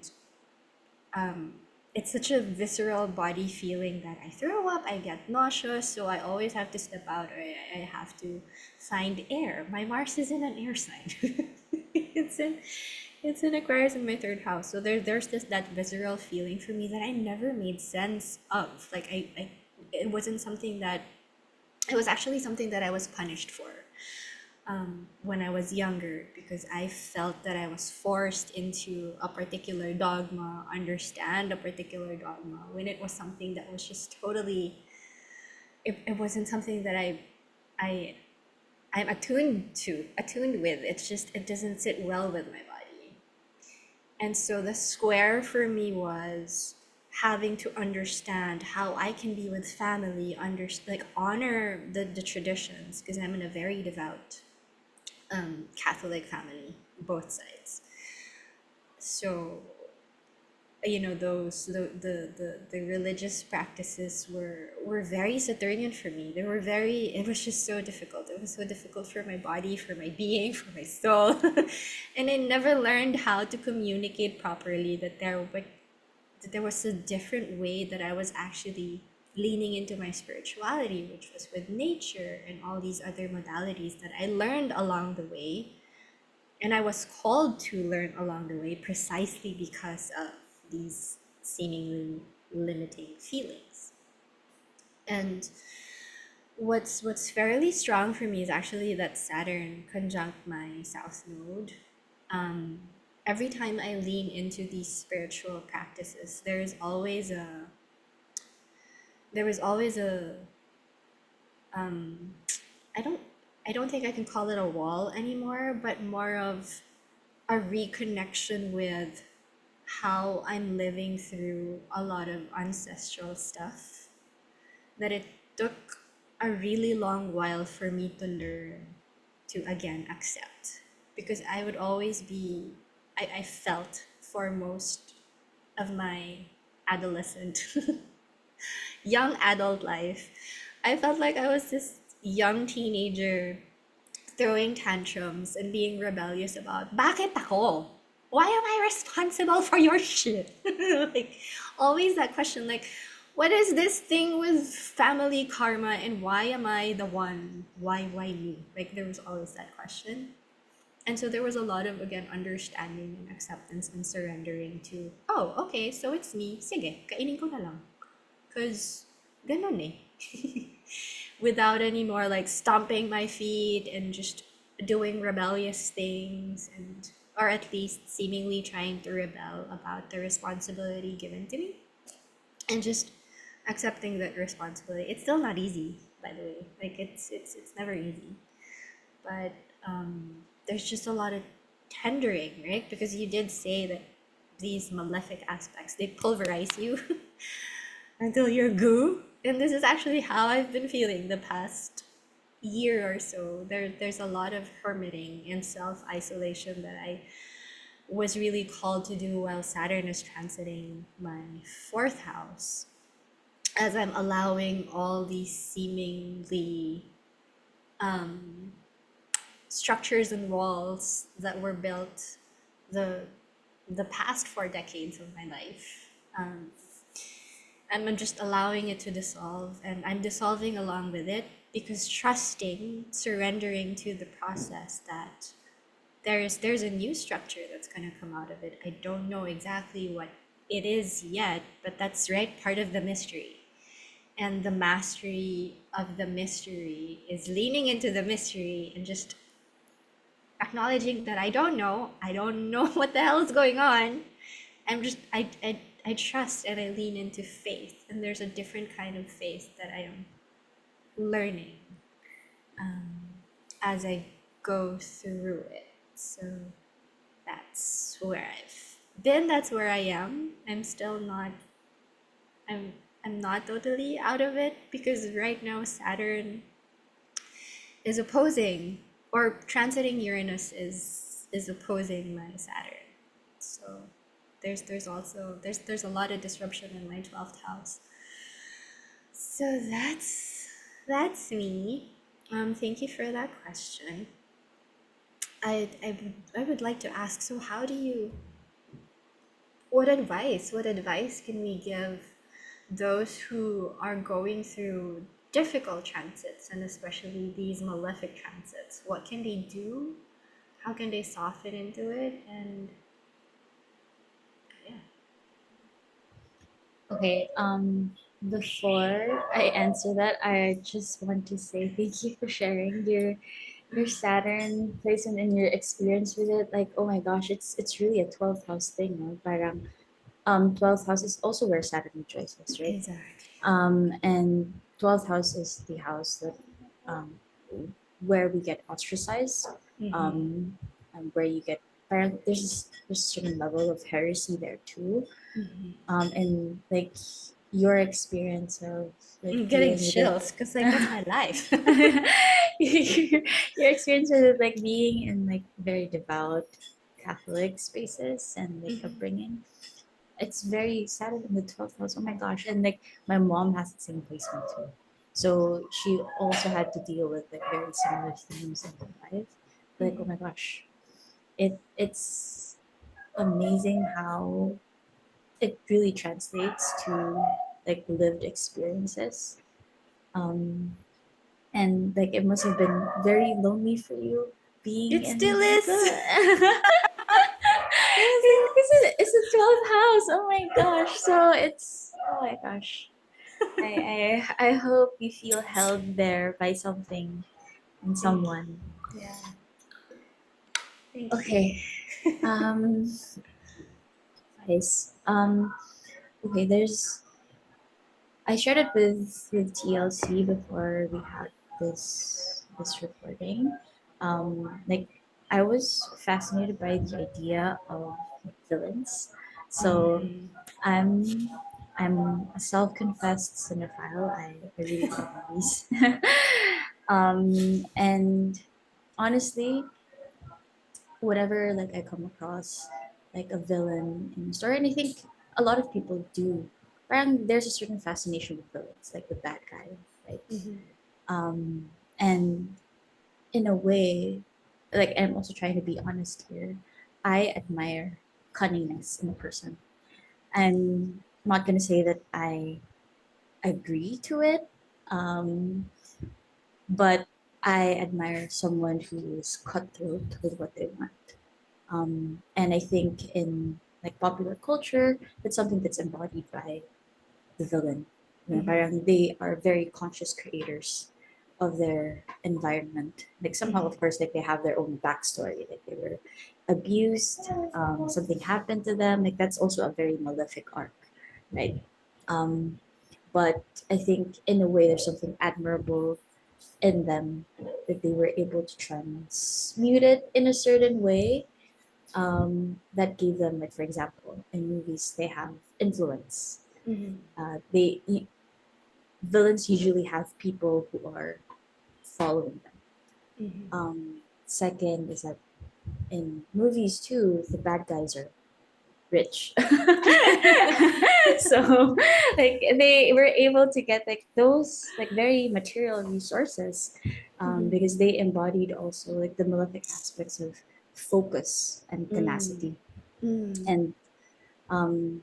[SPEAKER 1] it's such a visceral body feeling that I throw up, I get nauseous, so I always have to step out, or I have to find air. My Mars is in an air sign. it's in it's in Aquarius in my third house. So there's this that visceral feeling for me that I never made sense of. Like I it wasn't something that, it was actually something that I was punished for when I was younger, because I felt that I was forced into a particular dogma, understand a particular dogma, when it was something that was just totally, it wasn't something that I I'm attuned with. It's just, it doesn't sit well with my body. And so the square for me was having to understand how I can be with family, like honor the traditions, because I'm in a very devout Catholic family, both sides. So, you know, those the religious practices were very Saturnian for me. They were very, it was just so difficult. It was so difficult for my body, for my being, for my soul. And I never learned how to communicate properly that there was a different way that I was actually leaning into my spirituality, which was with nature and all these other modalities that I learned along the way. And I was called to learn along the way precisely because of these seemingly limiting feelings. And what's fairly strong for me is actually that Saturn conjunct my South Node. Um, every time I lean into these spiritual practices, there was always a I don't I don't think I can call it a wall anymore, but more of a reconnection with how I'm living through a lot of ancestral stuff that it took a really long while for me to learn to again accept. Because I would always be, I felt for most of my adolescent, young adult life, I felt like I was this young teenager throwing tantrums and being rebellious about, bakit ako? Why am I responsible for your shit? Like, always that question, like, what is this thing with family karma and why am I the one? Why me? Like, there was always that question. And so there was a lot of, again, understanding and acceptance and surrendering to, oh, okay, so it's me. Sige, kainin ko na lang. Because ganun eh. Without any more like stomping my feet and just doing rebellious things, and or at least seemingly trying to rebel about the responsibility given to me, and just accepting that responsibility. It's still not easy, by the way. Like it's never easy, but there's just a lot of tendering, right? Because you did say that these malefic aspects, they pulverize you until you're goo. And this is actually how I've been feeling the past year or so. There's a lot of hermiting and self isolation that I was really called to do while Saturn is transiting my fourth house, as I'm allowing all these seemingly structures and walls that were built the the past 4 decades of my life. I'm just allowing it to dissolve, and I'm dissolving along with it, because trusting, surrendering to the process that there's a new structure that's going to come out of it. I don't know exactly what it is yet, but that's right part of the mystery. And the mastery of the mystery is leaning into the mystery and just acknowledging that I don't know what the hell is going on. I trust and I lean into faith, and there's a different kind of faith that I am learning as I go through it. So that's where I've been. That's where I am. I'm still not. I'm not totally out of it, because right now Saturn is opposing, or transiting Uranus is opposing my Saturn. So there's also there's a lot of disruption in my 12th house. So that's me. Thank you for that question. I would like to ask, so how do you, what advice can we give those who are going through difficult transits, and especially these malefic transits? What can they do? How can they soften into it? And yeah.
[SPEAKER 2] Okay, before I answer that, I just want to say thank you for sharing your Saturn placement and your experience with it. Like, oh my gosh, it's really a 12th house thing, no? Parang 12th house is also where Saturn rejoices, right?
[SPEAKER 1] Exactly.
[SPEAKER 2] And 12th house is the house that um where we get ostracized,
[SPEAKER 1] Mm-hmm.
[SPEAKER 2] um where you get parang there's a certain level of heresy there too, and like your experience of like
[SPEAKER 1] I'm getting
[SPEAKER 2] dealing with it.
[SPEAKER 1] chills because like that's my life.
[SPEAKER 2] Your experience with it, like being in like very devout Catholic spaces and like
[SPEAKER 1] Mhm.
[SPEAKER 2] upbringing, it's very sad in the 12th house. Oh my gosh. And like my mom has the same placement too, so she also had to deal with like very similar themes in her life. Like, oh my gosh, it's amazing how it really translates to like lived experiences. Um, and like it must have been very lonely for you being
[SPEAKER 1] It
[SPEAKER 2] in
[SPEAKER 1] still is.
[SPEAKER 2] the it's a 12th house. Oh my gosh. So it's, oh my gosh. I hope you feel held there by something and
[SPEAKER 1] Thank you.
[SPEAKER 2] someone.
[SPEAKER 1] Yeah. Thank you.
[SPEAKER 2] Okay. Um guys. Okay, there's I shared it with TLC before we had this recording. Like I was fascinated by the idea of villains. So I'm I'm a self-confessed cinephile. I really love movies. And honestly, whatever like I come across, like a villain in a story, and I think a lot of people do. Parang there's a certain fascination with villains, like the bad guy, right? Um, and in a way, like I'm also trying to be honest here. I admire cunningness in a person. I'm not gonna say that I agree to it, but I admire someone who is cutthroat with what they want. And I think in like popular culture, it's something that's embodied by the villain. You know,
[SPEAKER 1] Mm-hmm.
[SPEAKER 2] parang they are very conscious creators of their environment. Like somehow,
[SPEAKER 1] Mm-hmm.
[SPEAKER 2] of course, like they have their own backstory. Like they were abused, something happened to them. Like that's also a very malefic arc, right? Um, but I think in a way, there's something admirable in them that they were able to transmute it in a certain way that gave them, like for example, in movies they have influence.
[SPEAKER 1] Mm-hmm.
[SPEAKER 2] They villains usually have people who are following them.
[SPEAKER 1] Mm-hmm.
[SPEAKER 2] Second is that in movies too, the bad guys are rich. So like they were able to get like those like very material resources
[SPEAKER 1] Mm-hmm.
[SPEAKER 2] because they embodied also like the malefic aspects of focus and tenacity.
[SPEAKER 1] Mm-hmm.
[SPEAKER 2] And um,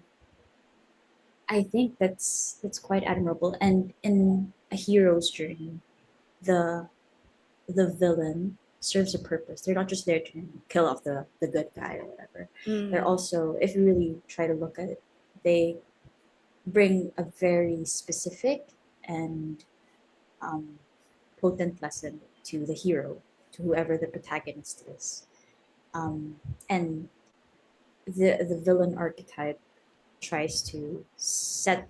[SPEAKER 2] I think that's quite admirable. And in a hero's journey, the the villain serves a purpose. They're not just there to kill off the good guy or whatever. They're
[SPEAKER 1] Mm-hmm.
[SPEAKER 2] also, if you really try to look at it, they bring a very specific and um, potent lesson to the hero, to whoever the protagonist is. And the villain archetype tries to set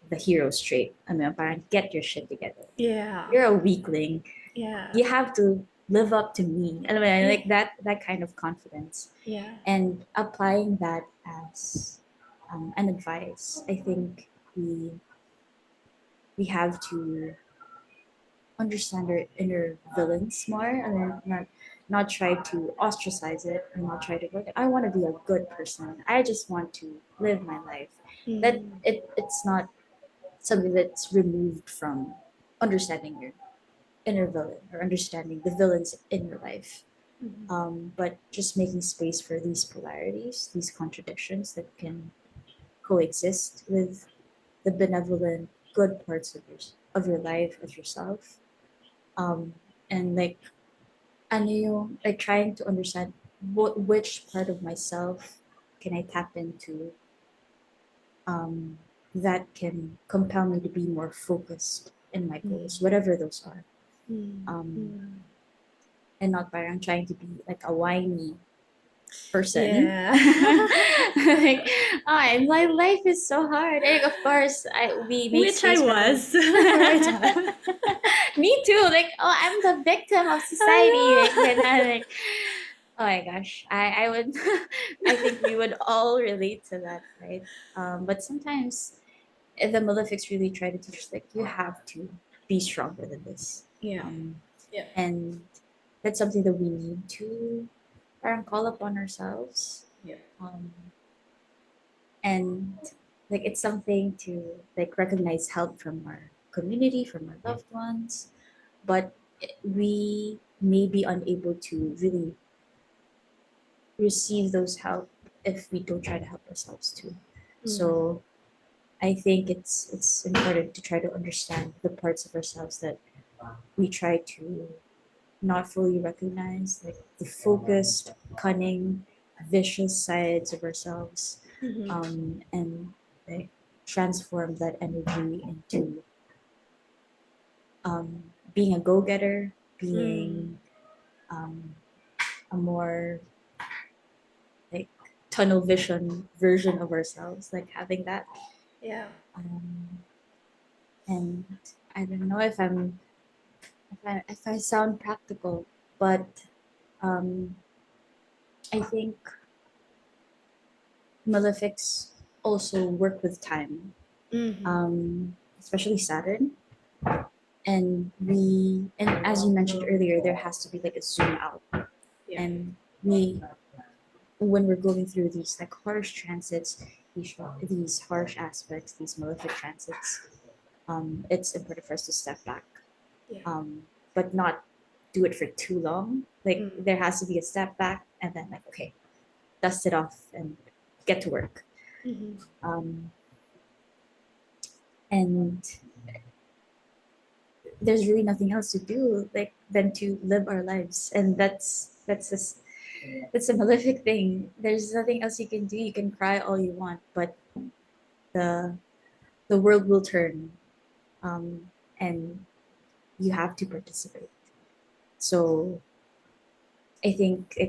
[SPEAKER 2] the hero straight. I mean, parang get your shit together.
[SPEAKER 1] Yeah.
[SPEAKER 2] You're a weakling.
[SPEAKER 1] Yeah.
[SPEAKER 2] You have to live up to me. I mean,
[SPEAKER 1] Yeah.
[SPEAKER 2] like that kind of confidence,
[SPEAKER 1] Yeah.
[SPEAKER 2] and applying that as an advice. I think we have to understand our inner villains more, and then not try to ostracize it, and not try to go. I want to be a good person. I just want to live my life. That
[SPEAKER 1] Mm-hmm.
[SPEAKER 2] it's not something that's removed from understanding your inner villain or understanding the villains in your life. But just making space for these polarities, these contradictions that can coexist with the benevolent, good parts of your life, of yourself. Um, and like, ano yung, like trying to understand which part of myself can I tap into um, that can compel me to be more focused in my goals, whatever those are. Um,
[SPEAKER 1] Mm-hmm.
[SPEAKER 2] and not parang trying to be like a whiny person.
[SPEAKER 1] Yeah.
[SPEAKER 2] Like, oh, my life is so hard. And of course, we make
[SPEAKER 1] Which I
[SPEAKER 2] space for the.
[SPEAKER 1] was for a time.
[SPEAKER 2] Me too. Like, oh, I'm the victim of society. Like,
[SPEAKER 1] I
[SPEAKER 2] when I
[SPEAKER 1] know.
[SPEAKER 2] like, oh my gosh, I would, I think we would all relate to that, right? But sometimes the Malefics really try to teach us, like, you have to be stronger than this.
[SPEAKER 1] Yeah.
[SPEAKER 2] Um,
[SPEAKER 1] Yeah.
[SPEAKER 2] and that's something that we need to parang call upon ourselves.
[SPEAKER 1] Yeah.
[SPEAKER 2] Um, and like it's something to like recognize help from our community, from our loved ones, but we may be unable to really receive those help if we don't try to help ourselves too.
[SPEAKER 1] Mm.
[SPEAKER 2] So I think it's important to try to understand the parts of ourselves that we try to not fully recognize, like the focused, cunning, vicious sides of ourselves,
[SPEAKER 1] Mm-hmm.
[SPEAKER 2] and like transform that energy into being a go-getter,
[SPEAKER 1] Mm.
[SPEAKER 2] being um, a more like tunnel vision version of ourselves, like having that.
[SPEAKER 1] Yeah.
[SPEAKER 2] Um, and I don't know if I sound practical, but um, I think malefics also work with time,
[SPEAKER 1] Mm-hmm.
[SPEAKER 2] especially Saturn. And as you mentioned earlier, there has to be like a zoom out.
[SPEAKER 1] Yeah.
[SPEAKER 2] And we, when we're going through these like harsh transits, these harsh aspects, these malefic transits, it's important for us to step back,
[SPEAKER 1] Yeah.
[SPEAKER 2] but not do it for too long. Like
[SPEAKER 1] Mm.
[SPEAKER 2] there has to be a step back, and then like okay, dust it off and get to work.
[SPEAKER 1] Mm-hmm.
[SPEAKER 2] Um, and there's really nothing else to do like than to live our lives, and that's a malefic thing. There's nothing else you can do. You can cry all you want, but the the world will turn, and you have to participate. So I think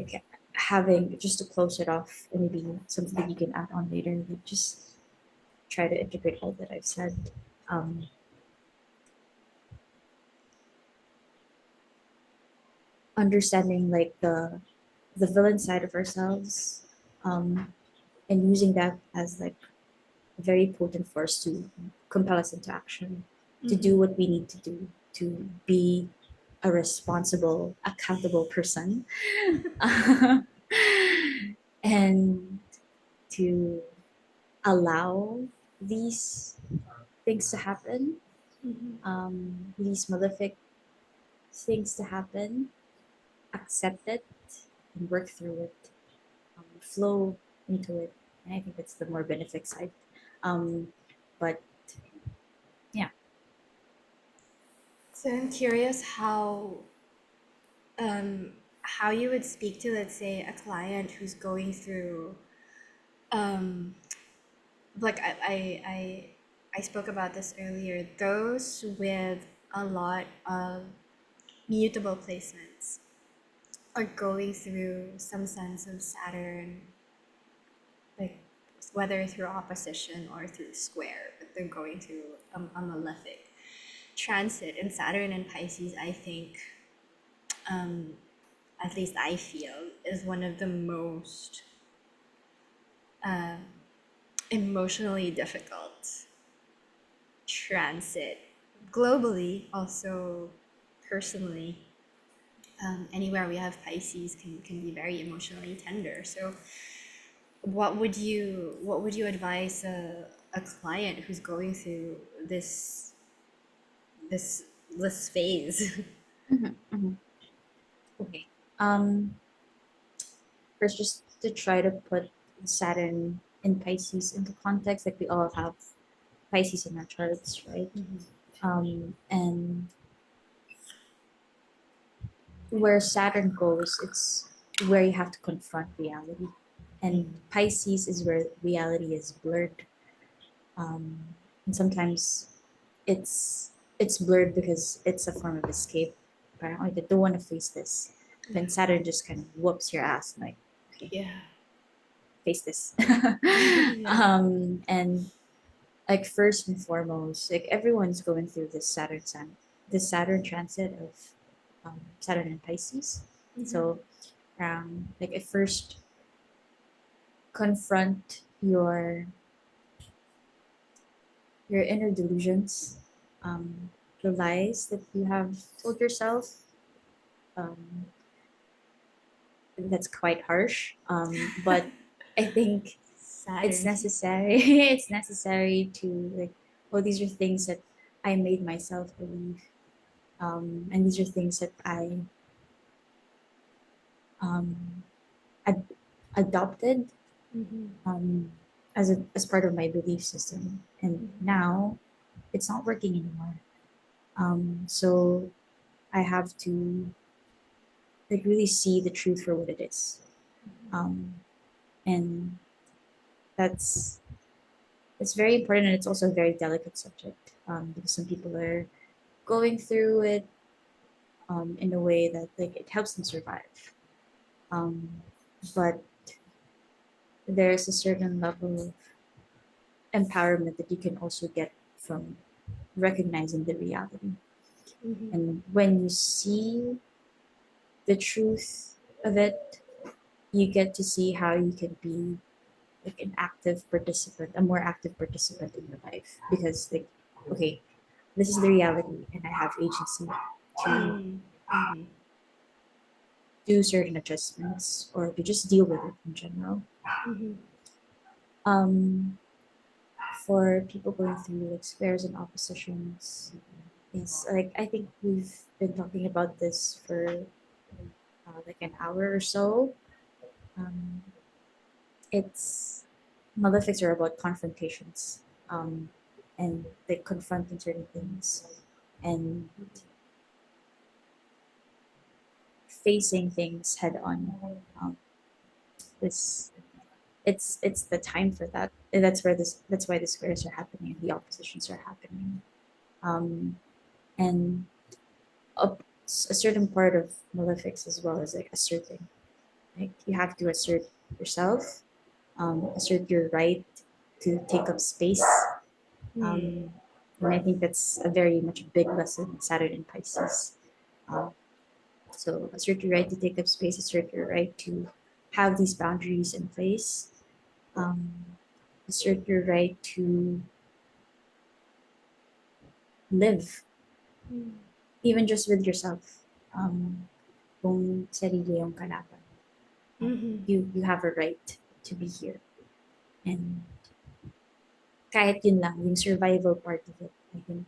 [SPEAKER 2] having, just to close it off, and maybe something that you can add on later, like just try to integrate all that I've said. Um, Understanding like the villain side of ourselves, um, and using that as like a very potent force to compel us into action, to do what we need to do to be a responsible, accountable person, and to allow these things to happen, these malefic things to happen, accept it, and work through it, flow into it. And I think that's the more benefic side. Um, but yeah.
[SPEAKER 1] So I'm curious how you would speak to, let's say, a client who's going through um like I spoke about this earlier, those with a lot of mutable placements are going through some sense of Saturn, like whether through opposition or through square, but they're going through a malefic transit. And Saturn and Pisces, I think, at least I feel, is one of the most emotionally difficult transit globally, also personally. Anywhere we have Pisces can be very emotionally tender. So what would you advise a client who's going through this this phase?
[SPEAKER 2] Mhm, mhm. Okay. Um, First, just to try to put Saturn in Pisces into context, like we all have Pisces in our charts, right? And where Saturn goes, it's where you have to confront reality. And Pisces is where reality is blurred. And sometimes it's blurred because it's a form of escape. Parang, oh, I don't want to face this. Then Saturn just kind of whoops your ass, like, okay,
[SPEAKER 1] Yeah.
[SPEAKER 2] face this.
[SPEAKER 1] Yeah.
[SPEAKER 2] And like first and foremost, like everyone's going through this Saturn transit of Saturn and Pisces. So like at first, confront your inner delusions, the lies that you have told yourself. Um, that's quite harsh, but I think it's
[SPEAKER 1] Saturn.
[SPEAKER 2] necessary. It's necessary to like, oh, these are things that I made myself believe, and these are things that I um, ad- adopted um, as part of my belief system, and now it's not working anymore. So I have to like really see the truth for what it is, um, and that's it's very important, and it's also a very delicate subject, because some people are going through it in a way that like it helps them survive, um, but there's a certain level of empowerment that you can also get from recognizing the reality. And when you see the truth of it, you get to see how you can be like an active participant, a more active participant in your life. Because like, okay, this is the reality, and I have agency to do certain adjustments or to just deal with it in general. Um, for people going through like squares and oppositions, is like I think we've been talking about this for like an hour or so. Um, it's Malefics are about confrontations, and like confronting certain things, and facing things head on. This it's the time for that. And that's why the squares are happening, the oppositions are happening. And a, a certain part of malefics as well is like asserting. Like you have to assert yourself, assert your right to take up space.
[SPEAKER 1] Mm.
[SPEAKER 2] Um, and I think that's a very much big lesson in Saturn and Pisces. Um, so assert your right to take up space, assert your right to have these boundaries in place, um, assert your right to live,
[SPEAKER 1] Mm.
[SPEAKER 2] even just with yourself. Kung sarili yung kalaban.
[SPEAKER 1] Mm-hmm.
[SPEAKER 2] You have a right to be here. And kahit yun lang, yung survival part of it, I think,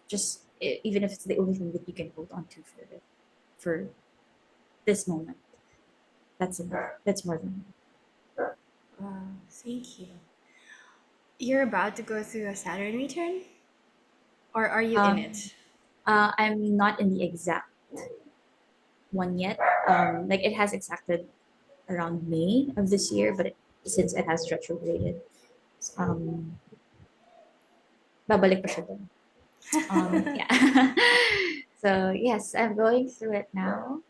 [SPEAKER 2] just even if it's the only thing that you can hold on to for this moment, that's enough. That's more than
[SPEAKER 1] Wow, thank you. You're about to go through a Saturn return, or are you in
[SPEAKER 2] enough.
[SPEAKER 1] it?
[SPEAKER 2] I'm not in the exact one yet. Like it has exacted around May of this year, but since it has retrograded, um, babalik pa siya dun. Yeah. So yes, I'm going through it now,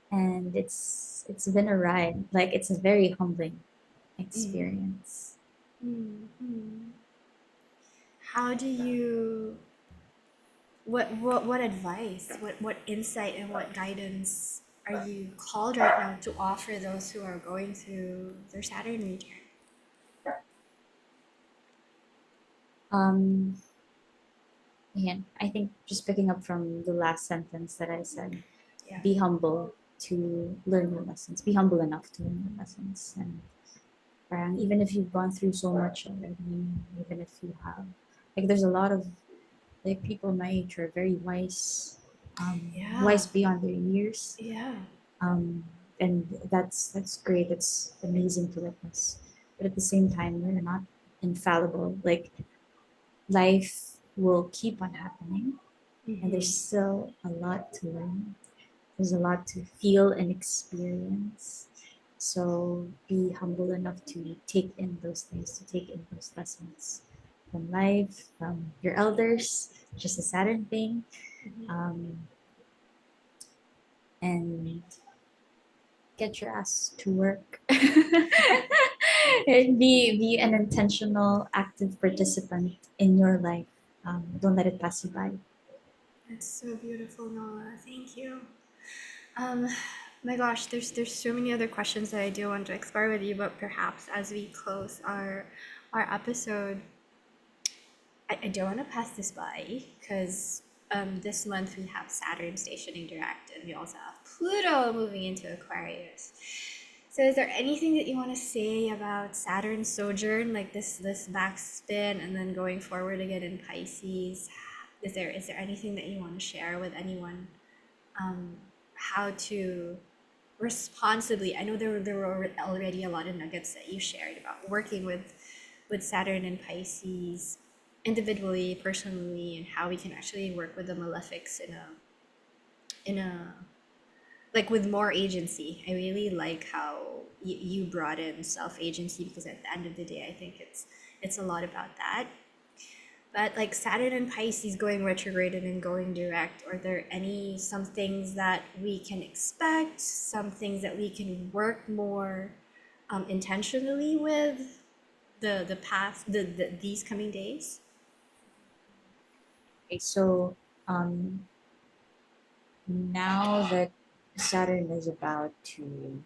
[SPEAKER 2] and it's been a ride. Like it's a very humbling
[SPEAKER 1] Mm.
[SPEAKER 2] experience.
[SPEAKER 1] Mm. How do you what advice, what insight and what guidance are you called right now to offer those who are going through their Saturn return?
[SPEAKER 2] Um, and I think just picking up from the last sentence that I said,
[SPEAKER 1] Yeah.
[SPEAKER 2] be humble to learn your lessons. Be humble enough to learn your lessons, and parang even if you've gone through so much already, even if you have, like, there's a lot of like people my age are very wise,
[SPEAKER 1] Yeah.
[SPEAKER 2] wise beyond their years,
[SPEAKER 1] Yeah.
[SPEAKER 2] um, and that's great. It's amazing to witness. But at the same time, we're not infallible. Like life will keep on happening, and there's
[SPEAKER 1] Mm-hmm.
[SPEAKER 2] still a lot to learn. There's a lot to feel and experience. So be humble enough to take in those things, to take in those lessons from life, from your elders, just a Saturn thing, um, and get your ass to work. And be an intentional, active participant in your life. Don't let it pass you by.
[SPEAKER 1] That's so beautiful, Nola. Thank you. Um, my gosh, there's so many other questions that I do want to explore with you, but perhaps as we close our episode, I don't want to pass this by because this month we have Saturn stationing direct, and we also have Pluto moving into Aquarius. So, is there anything that you want to say about Saturn's sojourn, like this backspin, and then going forward again in Pisces? Is there anything that you want to share with anyone? How to responsibly? I know there were already a lot of nuggets that you shared about working with Saturn and Pisces individually, personally, and how we can actually work with the malefics in a like with more agency. I really like how you brought in self agency because at the end of the day, I think it's a lot about that. But like Saturn and Pisces going retrograde and then going direct, are there any some things that we can expect, some things that we can work more intentionally with the past these coming days?
[SPEAKER 2] Okay, so now that Saturn is about to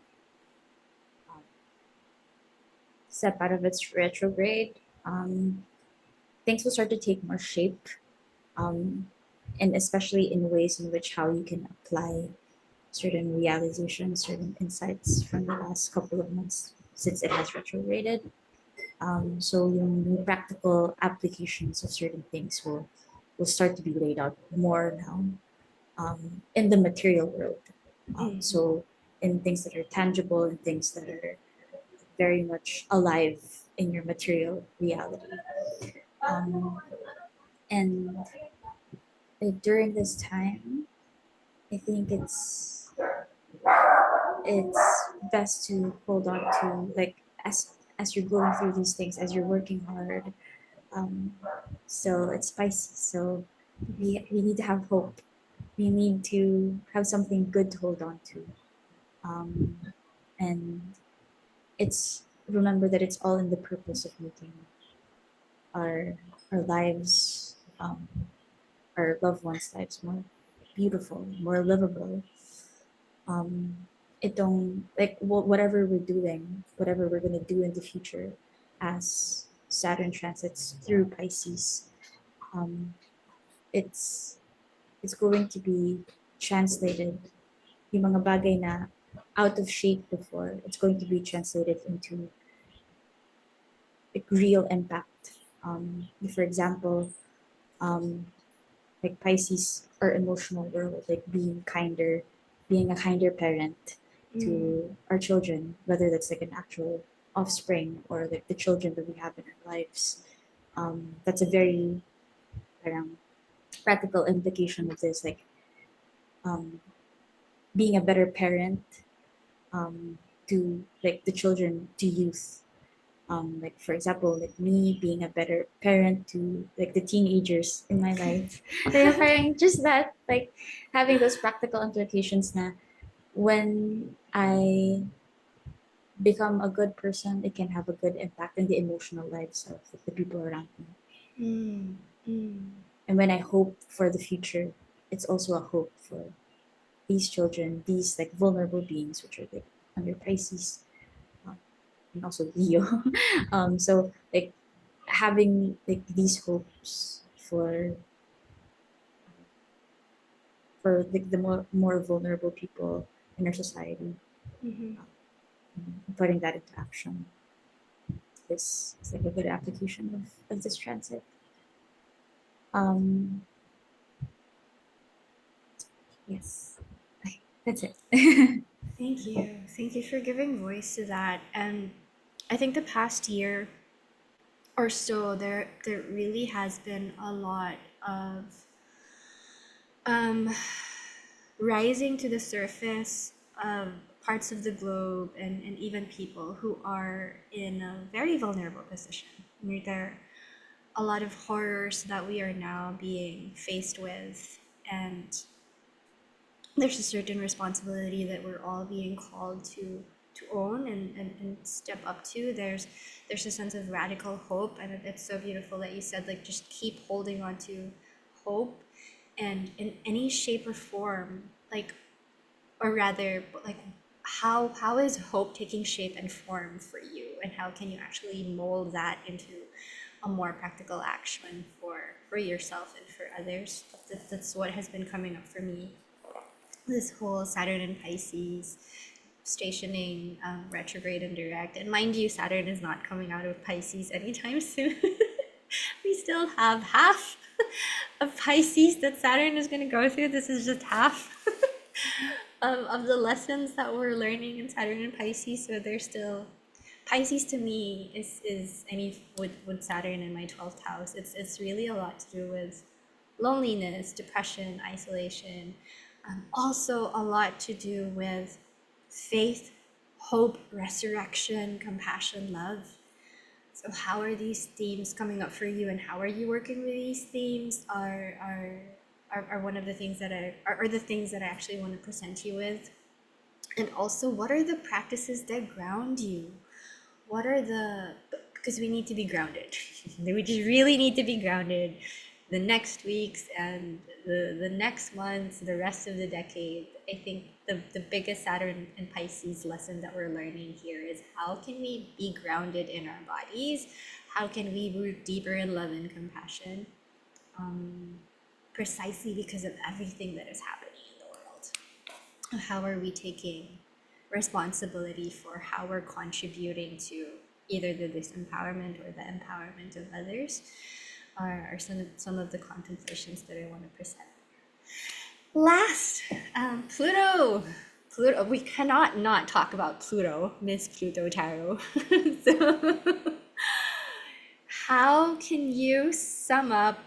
[SPEAKER 2] um, step out of its retrograde, things will start to take more shape, um, and especially in ways in which how you can apply certain realizations, certain insights from the last couple of months since it has retrograded. So yung practical applications of certain things will start to be laid out more now, in the material world. So in things that are tangible and things that are very much alive in your material reality. Um, and like during this time, I think it's best to hold on to, like, as you're going through these things, as you're working hard. Um, so it's spicy. So we need to have hope. We need to have something good to hold on to. Um, and it's remember that it's all in the purpose of making our our lives, our loved ones' lives more beautiful, more livable. Um, it don't like whatever we're doing, whatever we're gonna do in the future, as Saturn transits through Pisces, um, it's it's going to be translated. Yung mga bagay na out of shape before, it's going to be translated into like real impact. For example, um, like Pisces, our emotional world, like being kinder, being a kinder parent
[SPEAKER 1] Mm.
[SPEAKER 2] to our children, whether that's like an actual offspring or like the children that we have in our lives. That's a very parang, practical implication of this, like um, being a better parent um, to like the children to youth. Like for example, like me being a better parent to like the teenagers in my life. Kaya parang just that, like having those practical implications na when I become a good person, it can have a good impact in the emotional lives of the people around me.
[SPEAKER 1] Mm. Mm.
[SPEAKER 2] And when I hope for the future, it's also a hope for these children, these like vulnerable beings, which are like under Pisces, and also Leo. So like having like these hopes for like the more vulnerable people in our society,
[SPEAKER 1] Mhm.
[SPEAKER 2] putting that into action is like a good application of this transit. Um, yes, that's it.
[SPEAKER 1] Thank you. Thank you for giving voice to that. And I think the past year or so, there really has been a lot of um, rising to the surface of parts of the globe and even people who are in a very vulnerable position. I mean, there are a lot of horrors that we are now being faced with, and there's a certain responsibility that we're all being called to own and step up to. There's a sense of radical hope, and it's so beautiful that you said like just keep holding on to hope, and in any shape or form, like, or rather like how is hope taking shape and form for you, and how can you actually mold that into a more practical action for yourself and for others. That's what has been coming up for me this whole Saturn and Pisces stationing, retrograde and direct. And mind you, Saturn is not coming out of Pisces anytime soon. We still have half of Pisces that Saturn is going to go through. This is just half of the lessons that we're learning in Saturn and Pisces. So they're still Pisces to me is I mean with Saturn in my 12th house, it's really a lot to do with loneliness, depression, isolation. Also a lot to do with faith, hope, resurrection, compassion, love. So how are these themes coming up for you, and how are you working with these themes are one of the things that are the things that I actually want to present you with. And also, what are the practices that ground you? What are the, because we need to be grounded. We just really need to be grounded the next weeks and the next months, the rest of the decade. I think the biggest Saturn and Pisces lesson that we're learning here is how can we be grounded in our bodies? How can we root deeper in love and compassion? Precisely because of everything that is happening in the world. How are we taking responsibility for how we're contributing to either the disempowerment or the empowerment of others are some of the contemplations that I want to present. Last, Pluto. Pluto. We cannot not talk about Pluto, Miss Pluto Tarot. So, how can you sum up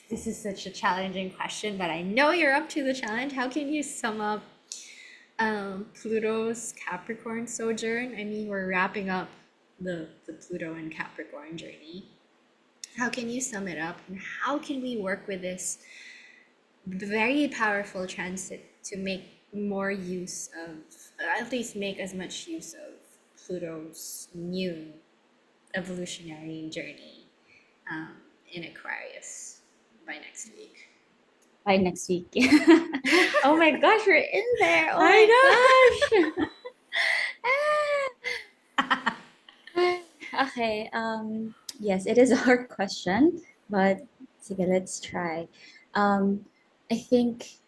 [SPEAKER 1] this is such a challenging question, but I know you're up to the challenge. How can you sum up Pluto's Capricorn sojourn? I mean, we're wrapping up the Pluto and Capricorn journey. How can you sum it up, and how can we work with this very powerful transit to make more use of, at least make as much use of Pluto's new evolutionary journey um, in Aquarius by next week?
[SPEAKER 2] By next week. Oh my gosh, we're in there. Oh
[SPEAKER 1] I
[SPEAKER 2] my gosh.
[SPEAKER 1] know.
[SPEAKER 2] Okay, yes, it is a hard question, but sige, let's try. Um, I think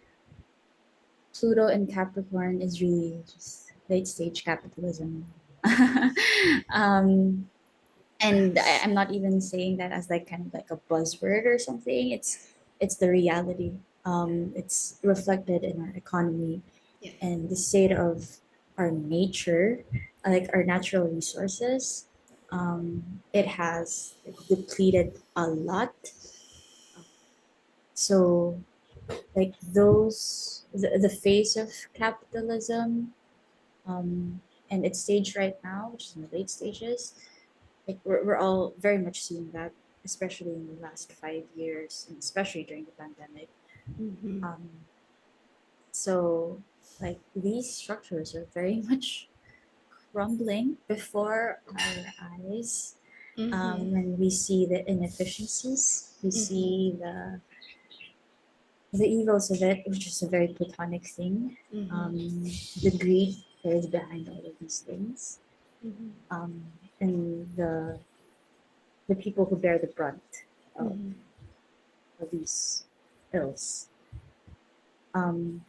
[SPEAKER 2] Pluto and Capricorn is really just late stage capitalism. um, and I'm not even saying that as like kind of like a buzzword or something. It's the reality. It's reflected in our economy
[SPEAKER 1] Yeah.
[SPEAKER 2] and the state of our nature, like our natural resources. It has depleted a lot. So like the face of capitalism, and its stage right now, which is in the late stages, like we're all very much seeing that, especially in the last 5 years, and especially during the pandemic.
[SPEAKER 1] Mm-hmm.
[SPEAKER 2] Um, so like these structures are very much crumbling before our eyes.
[SPEAKER 1] Mm-hmm.
[SPEAKER 2] When we see the inefficiencies, we
[SPEAKER 1] Mm-hmm.
[SPEAKER 2] see the evils of it, which is a very platonic thing.
[SPEAKER 1] Mm-hmm.
[SPEAKER 2] Um, the greed that is behind all of these things,
[SPEAKER 1] Mm-hmm.
[SPEAKER 2] um, and the people who bear the brunt of,
[SPEAKER 1] Mm-hmm.
[SPEAKER 2] of these ills. Um,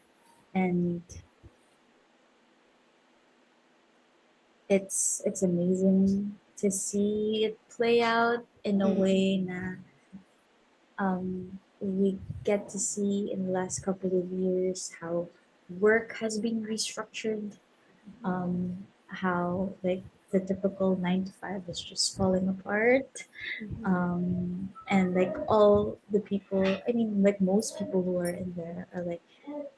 [SPEAKER 2] and it's amazing to see it play out in a way na we get to see in the last couple of years how work has been restructured, how like the typical 9 to 5 is just falling apart, and like all the people, I mean like most people who are in there are like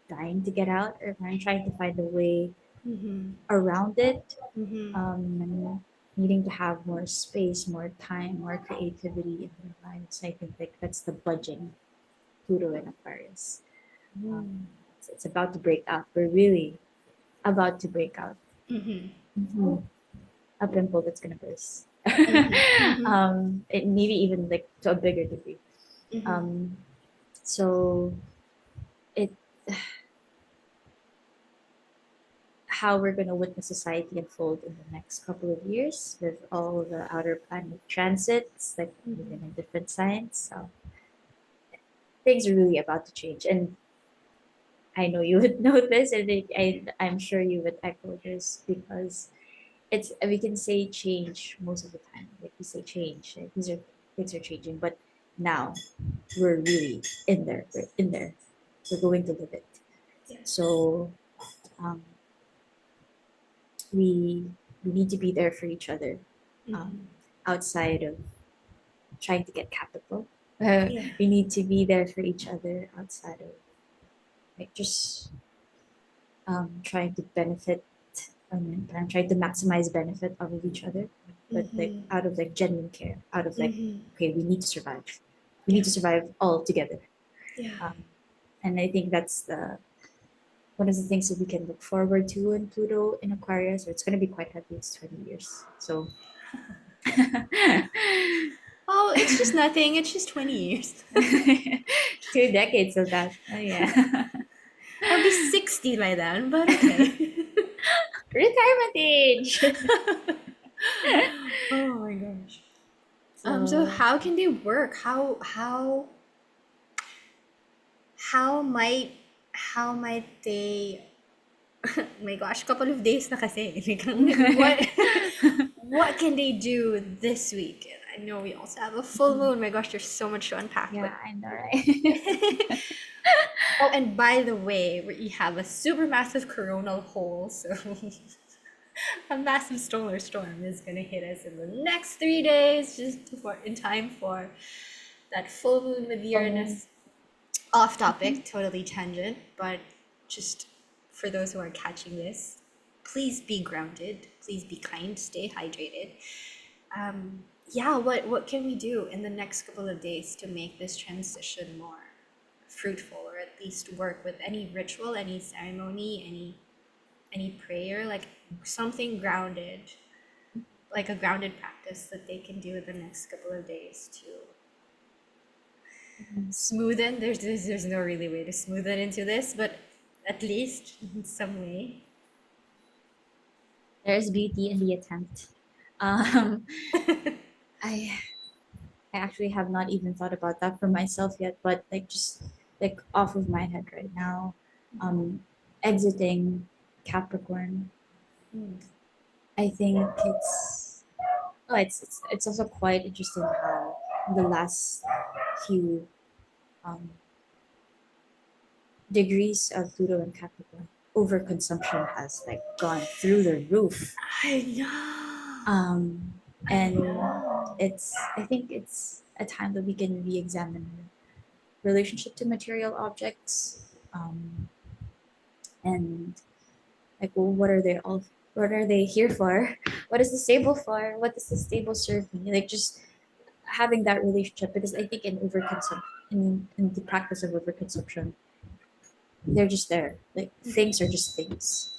[SPEAKER 2] dying to get out, or trying to find a way
[SPEAKER 1] Mm-hmm.
[SPEAKER 2] around it,
[SPEAKER 1] Mm-hmm.
[SPEAKER 2] and needing to have more space, more time, more creativity in their lives. I think like that's the budging Pluto and Aquarius. Um, it's about to break out. We're really about to break out.
[SPEAKER 1] Mm-hmm.
[SPEAKER 2] Mhm. A pimple that's gonna burst.
[SPEAKER 1] Mm-hmm.
[SPEAKER 2] It maybe even like to a bigger degree.
[SPEAKER 1] Mm-hmm.
[SPEAKER 2] Um, so it how we're gonna witness society unfold in the next couple of years with all the outer planet transits, like moving in different signs. So things are really about to change, and I know you would know this, and I'm sure you would echo this because it's we can say change most of the time. Like we say change, like things are changing, but now we're really in there. We're in there. We're going to live it. So um, we we need to be there for each other, um,
[SPEAKER 1] Mm-hmm.
[SPEAKER 2] outside of trying to get capital.
[SPEAKER 1] Yeah.
[SPEAKER 2] We need to be there for each other outside of like just trying to benefit, and trying to maximize benefit out of each other, but like
[SPEAKER 1] Mm-hmm.
[SPEAKER 2] out of like genuine care, out of like,
[SPEAKER 1] Mm-hmm.
[SPEAKER 2] okay, we need to survive. We
[SPEAKER 1] Yeah.
[SPEAKER 2] need to survive all together.
[SPEAKER 1] Yeah.
[SPEAKER 2] Um, and I think that's the one of the things that we can look forward to in Pluto in Aquarius, or it's going to be quite heavy. It's 20 years. So
[SPEAKER 1] Oh, it's just nothing. It's just 20 years.
[SPEAKER 2] 2 decades of that. Oh, yeah.
[SPEAKER 1] I'll be 60 by then, but okay.
[SPEAKER 2] Retirement age.
[SPEAKER 1] Oh my gosh. So
[SPEAKER 2] So,
[SPEAKER 1] how can they work? How might they my gosh, couple of days na kasi. What what can they do this week? I know we also have a full moon. My gosh, there's so much to unpack,
[SPEAKER 2] yeah,
[SPEAKER 1] but
[SPEAKER 2] I know, right?
[SPEAKER 1] oh, and by the way, we have a super massive coronal hole, so a massive solar storm is gonna hit us in the next 3 days, just in time for that full moon with
[SPEAKER 2] Full moon.
[SPEAKER 1] Uranus. Off
[SPEAKER 2] Mhm.
[SPEAKER 1] topic, totally tangent, but just for those who are catching this, please be grounded. Please be kind. Stay hydrated. Yeah, what can we do in the next couple of days to make this transition more fruitful, or at least work with any ritual, any ceremony, any prayer, like something grounded, like a grounded practice that they can do in the next couple of days to
[SPEAKER 2] Mhm.
[SPEAKER 1] smoothen. There's no really way to smoothen into this, but at least in some way.
[SPEAKER 2] There's beauty in the attempt. Um, I I actually have not even thought about that for myself yet, but like just like off of my head right now, um, exiting Capricorn,
[SPEAKER 1] Mm.
[SPEAKER 2] I think it's also quite interesting how in the last few um, degrees of Pluto and Capricorn, overconsumption has like gone through the roof.
[SPEAKER 1] I know.
[SPEAKER 2] Um,
[SPEAKER 1] I
[SPEAKER 2] and
[SPEAKER 1] know.
[SPEAKER 2] I think it's a time that we can re-examine our relationship to material objects, and like, well, what are they here for? What is the stable for? What does the stable serve me? Like just having that relationship, because I think in the practice of overconsumption, they're just there. Like things are just things,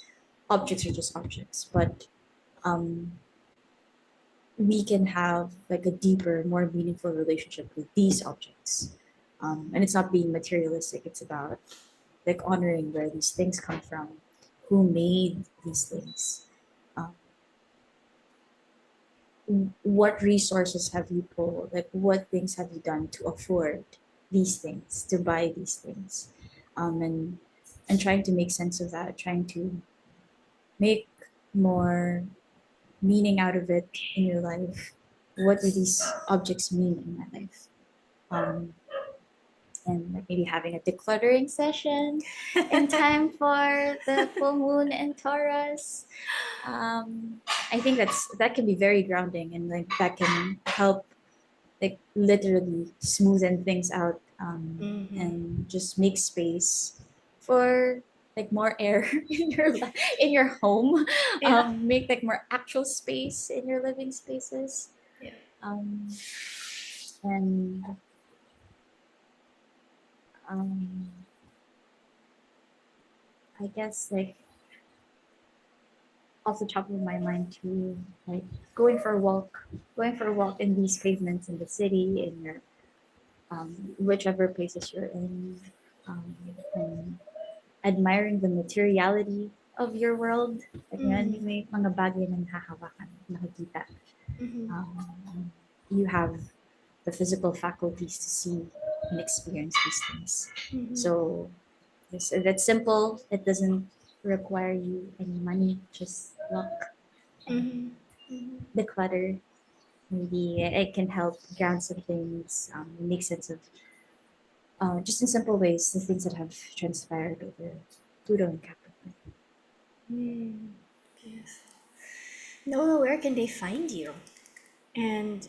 [SPEAKER 2] objects are just objects. But um, we can have like a deeper, more meaningful relationship with these objects. And it's not being materialistic. It's about like honoring where these things come from, who made these things, um, what resources have you pulled, like what things have you done to afford these things, to buy these things, and trying to make sense of that, trying to make more meaning out of it in your life. What do these objects mean in my life? Um, and like maybe having a decluttering session in time for the full moon in Taurus. I think that can be very grounding, and like that can help like literally smoothen things out,
[SPEAKER 1] Mm-hmm.
[SPEAKER 2] and just make space for like more air in your home,
[SPEAKER 1] Yeah.
[SPEAKER 2] make like more actual space in your living spaces,
[SPEAKER 1] Yeah.
[SPEAKER 2] um, and um, I guess like off the top of my mind too, like going for a walk in these pavements in the city, in your whichever places you're in, and admiring the materiality of your world. Like,
[SPEAKER 1] Mm-hmm.
[SPEAKER 2] may mga bagay na nahahawakan, nakikita.
[SPEAKER 1] Mm-hmm.
[SPEAKER 2] Um, you have the physical faculties to see and experience these things.
[SPEAKER 1] Mm-hmm.
[SPEAKER 2] So that's simple. It doesn't require you any money, just luck and
[SPEAKER 1] Mm-hmm. Mm-hmm.
[SPEAKER 2] declutter. Maybe it can help ground some things, make sense of just in simple ways the things that have transpired over Pluto and Capricorn.
[SPEAKER 1] Mm. Yes. Noah, where can they find you? And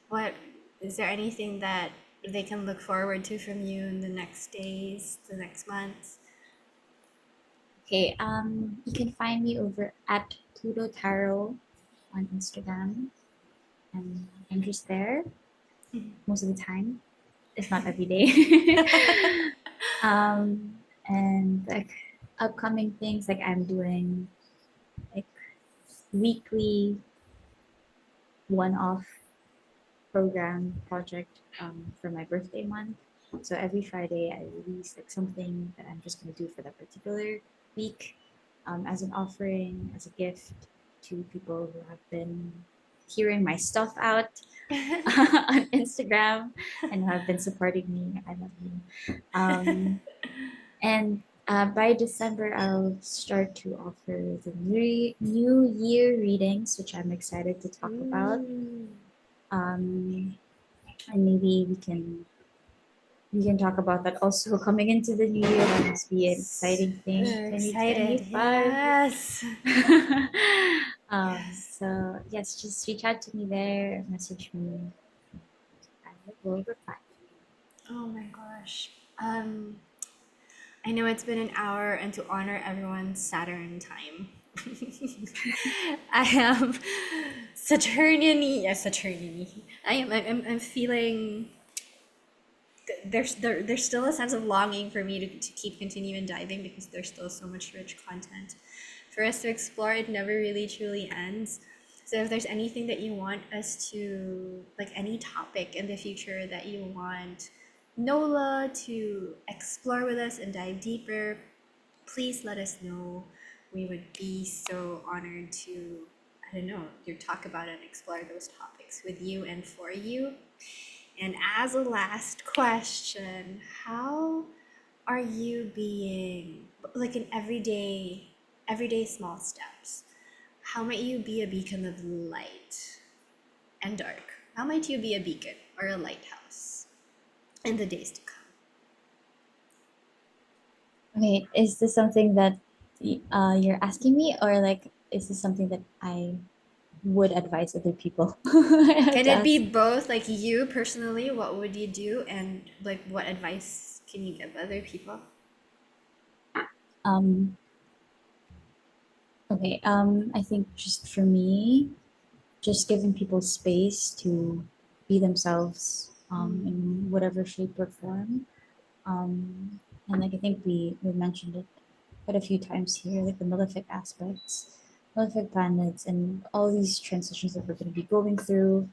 [SPEAKER 1] what is there anything that they can look forward to from you in the next days, the next months?
[SPEAKER 2] Okay, you can find me over at Pluto Tarot on Instagram, and I'm just there most of the time, if not every day. um, and like upcoming things, like I'm doing like weekly one-off program project for my birthday month. So every Friday, I release like something that I'm just going to do for that particular week, as an offering, as a gift to people who have been hearing my stuff out on Instagram and who have been supporting me. I love you. And by December, I'll start to offer the New Year readings, which I'm excited to talk about.
[SPEAKER 1] Mm.
[SPEAKER 2] Um, and maybe we can talk about that also coming into the new year. That must be an exciting thing,
[SPEAKER 1] Super excited.
[SPEAKER 2] 2025.
[SPEAKER 1] Yes.
[SPEAKER 2] So yes, just reach out to me there, message me. we'll refine.
[SPEAKER 1] Oh my gosh. Um, I know it's been an hour, and to honor everyone's Saturn time, I am Saturnian. Yes, Saturnian. I'm feeling there's still a sense of longing for me to keep continuing diving because there's still so much rich content for us to explore. It never really truly ends. So if there's anything that you want us to, like any topic in the future that you want Nola to explore with us and dive deeper, please let us know. We would be so honored to, I don't know, to talk about and explore those topics with you and for you. And as a last question, how are you being, like, in everyday small steps? How might you be a beacon of light and dark? How might you be a beacon or a lighthouse in the days to come?
[SPEAKER 2] Okay, is this something that you're asking me, or like is this something that I would advise other people? I have
[SPEAKER 1] Can
[SPEAKER 2] to
[SPEAKER 1] it be
[SPEAKER 2] ask.
[SPEAKER 1] both? Like, you personally, what would you do, and like what advice can you give other people?
[SPEAKER 2] Um, okay, I think just for me, just giving people space to be themselves in whatever shape or form. And like I think we mentioned it quite a few times here, like the malefic aspects, malefic planets, and all these transitions that we're going to be going through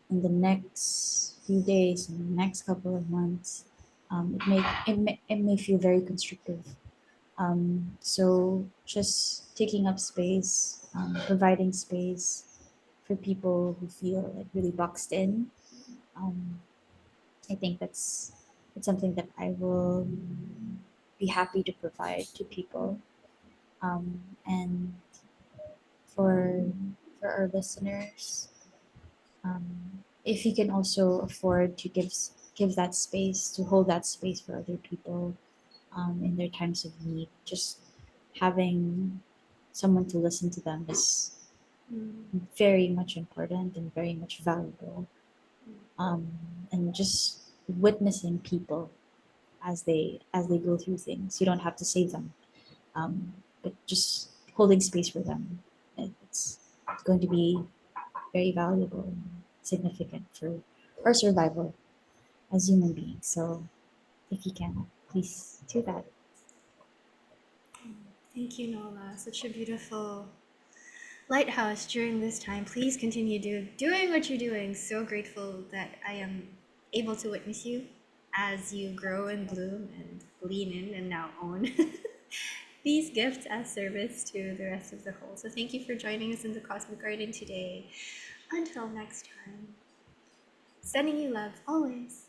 [SPEAKER 2] in the next few days and the next couple of months. It may feel very constrictive. So just taking up space, providing space for people who feel like really boxed in. Um, I think that's something that I will be happy to provide to people. And for for our listeners, if you can also afford to give that space to hold that space for other people in their times of need, just having someone to listen to them is very much important and very much valuable. Um, and just witnessing people as they go through things. You don't have to save them, but just holding space for them. It's going to be very valuable and significant for our survival as human beings. So if you can, please do that.
[SPEAKER 1] Thank you, Nola. Such a beautiful lighthouse during this time. Please continue doing what you're doing. So grateful that I am able to witness you as you grow and bloom and lean in and now own these gifts as service to the rest of the whole. So thank you for joining us in the Cosmic Garden today. Until next time, sending you love always.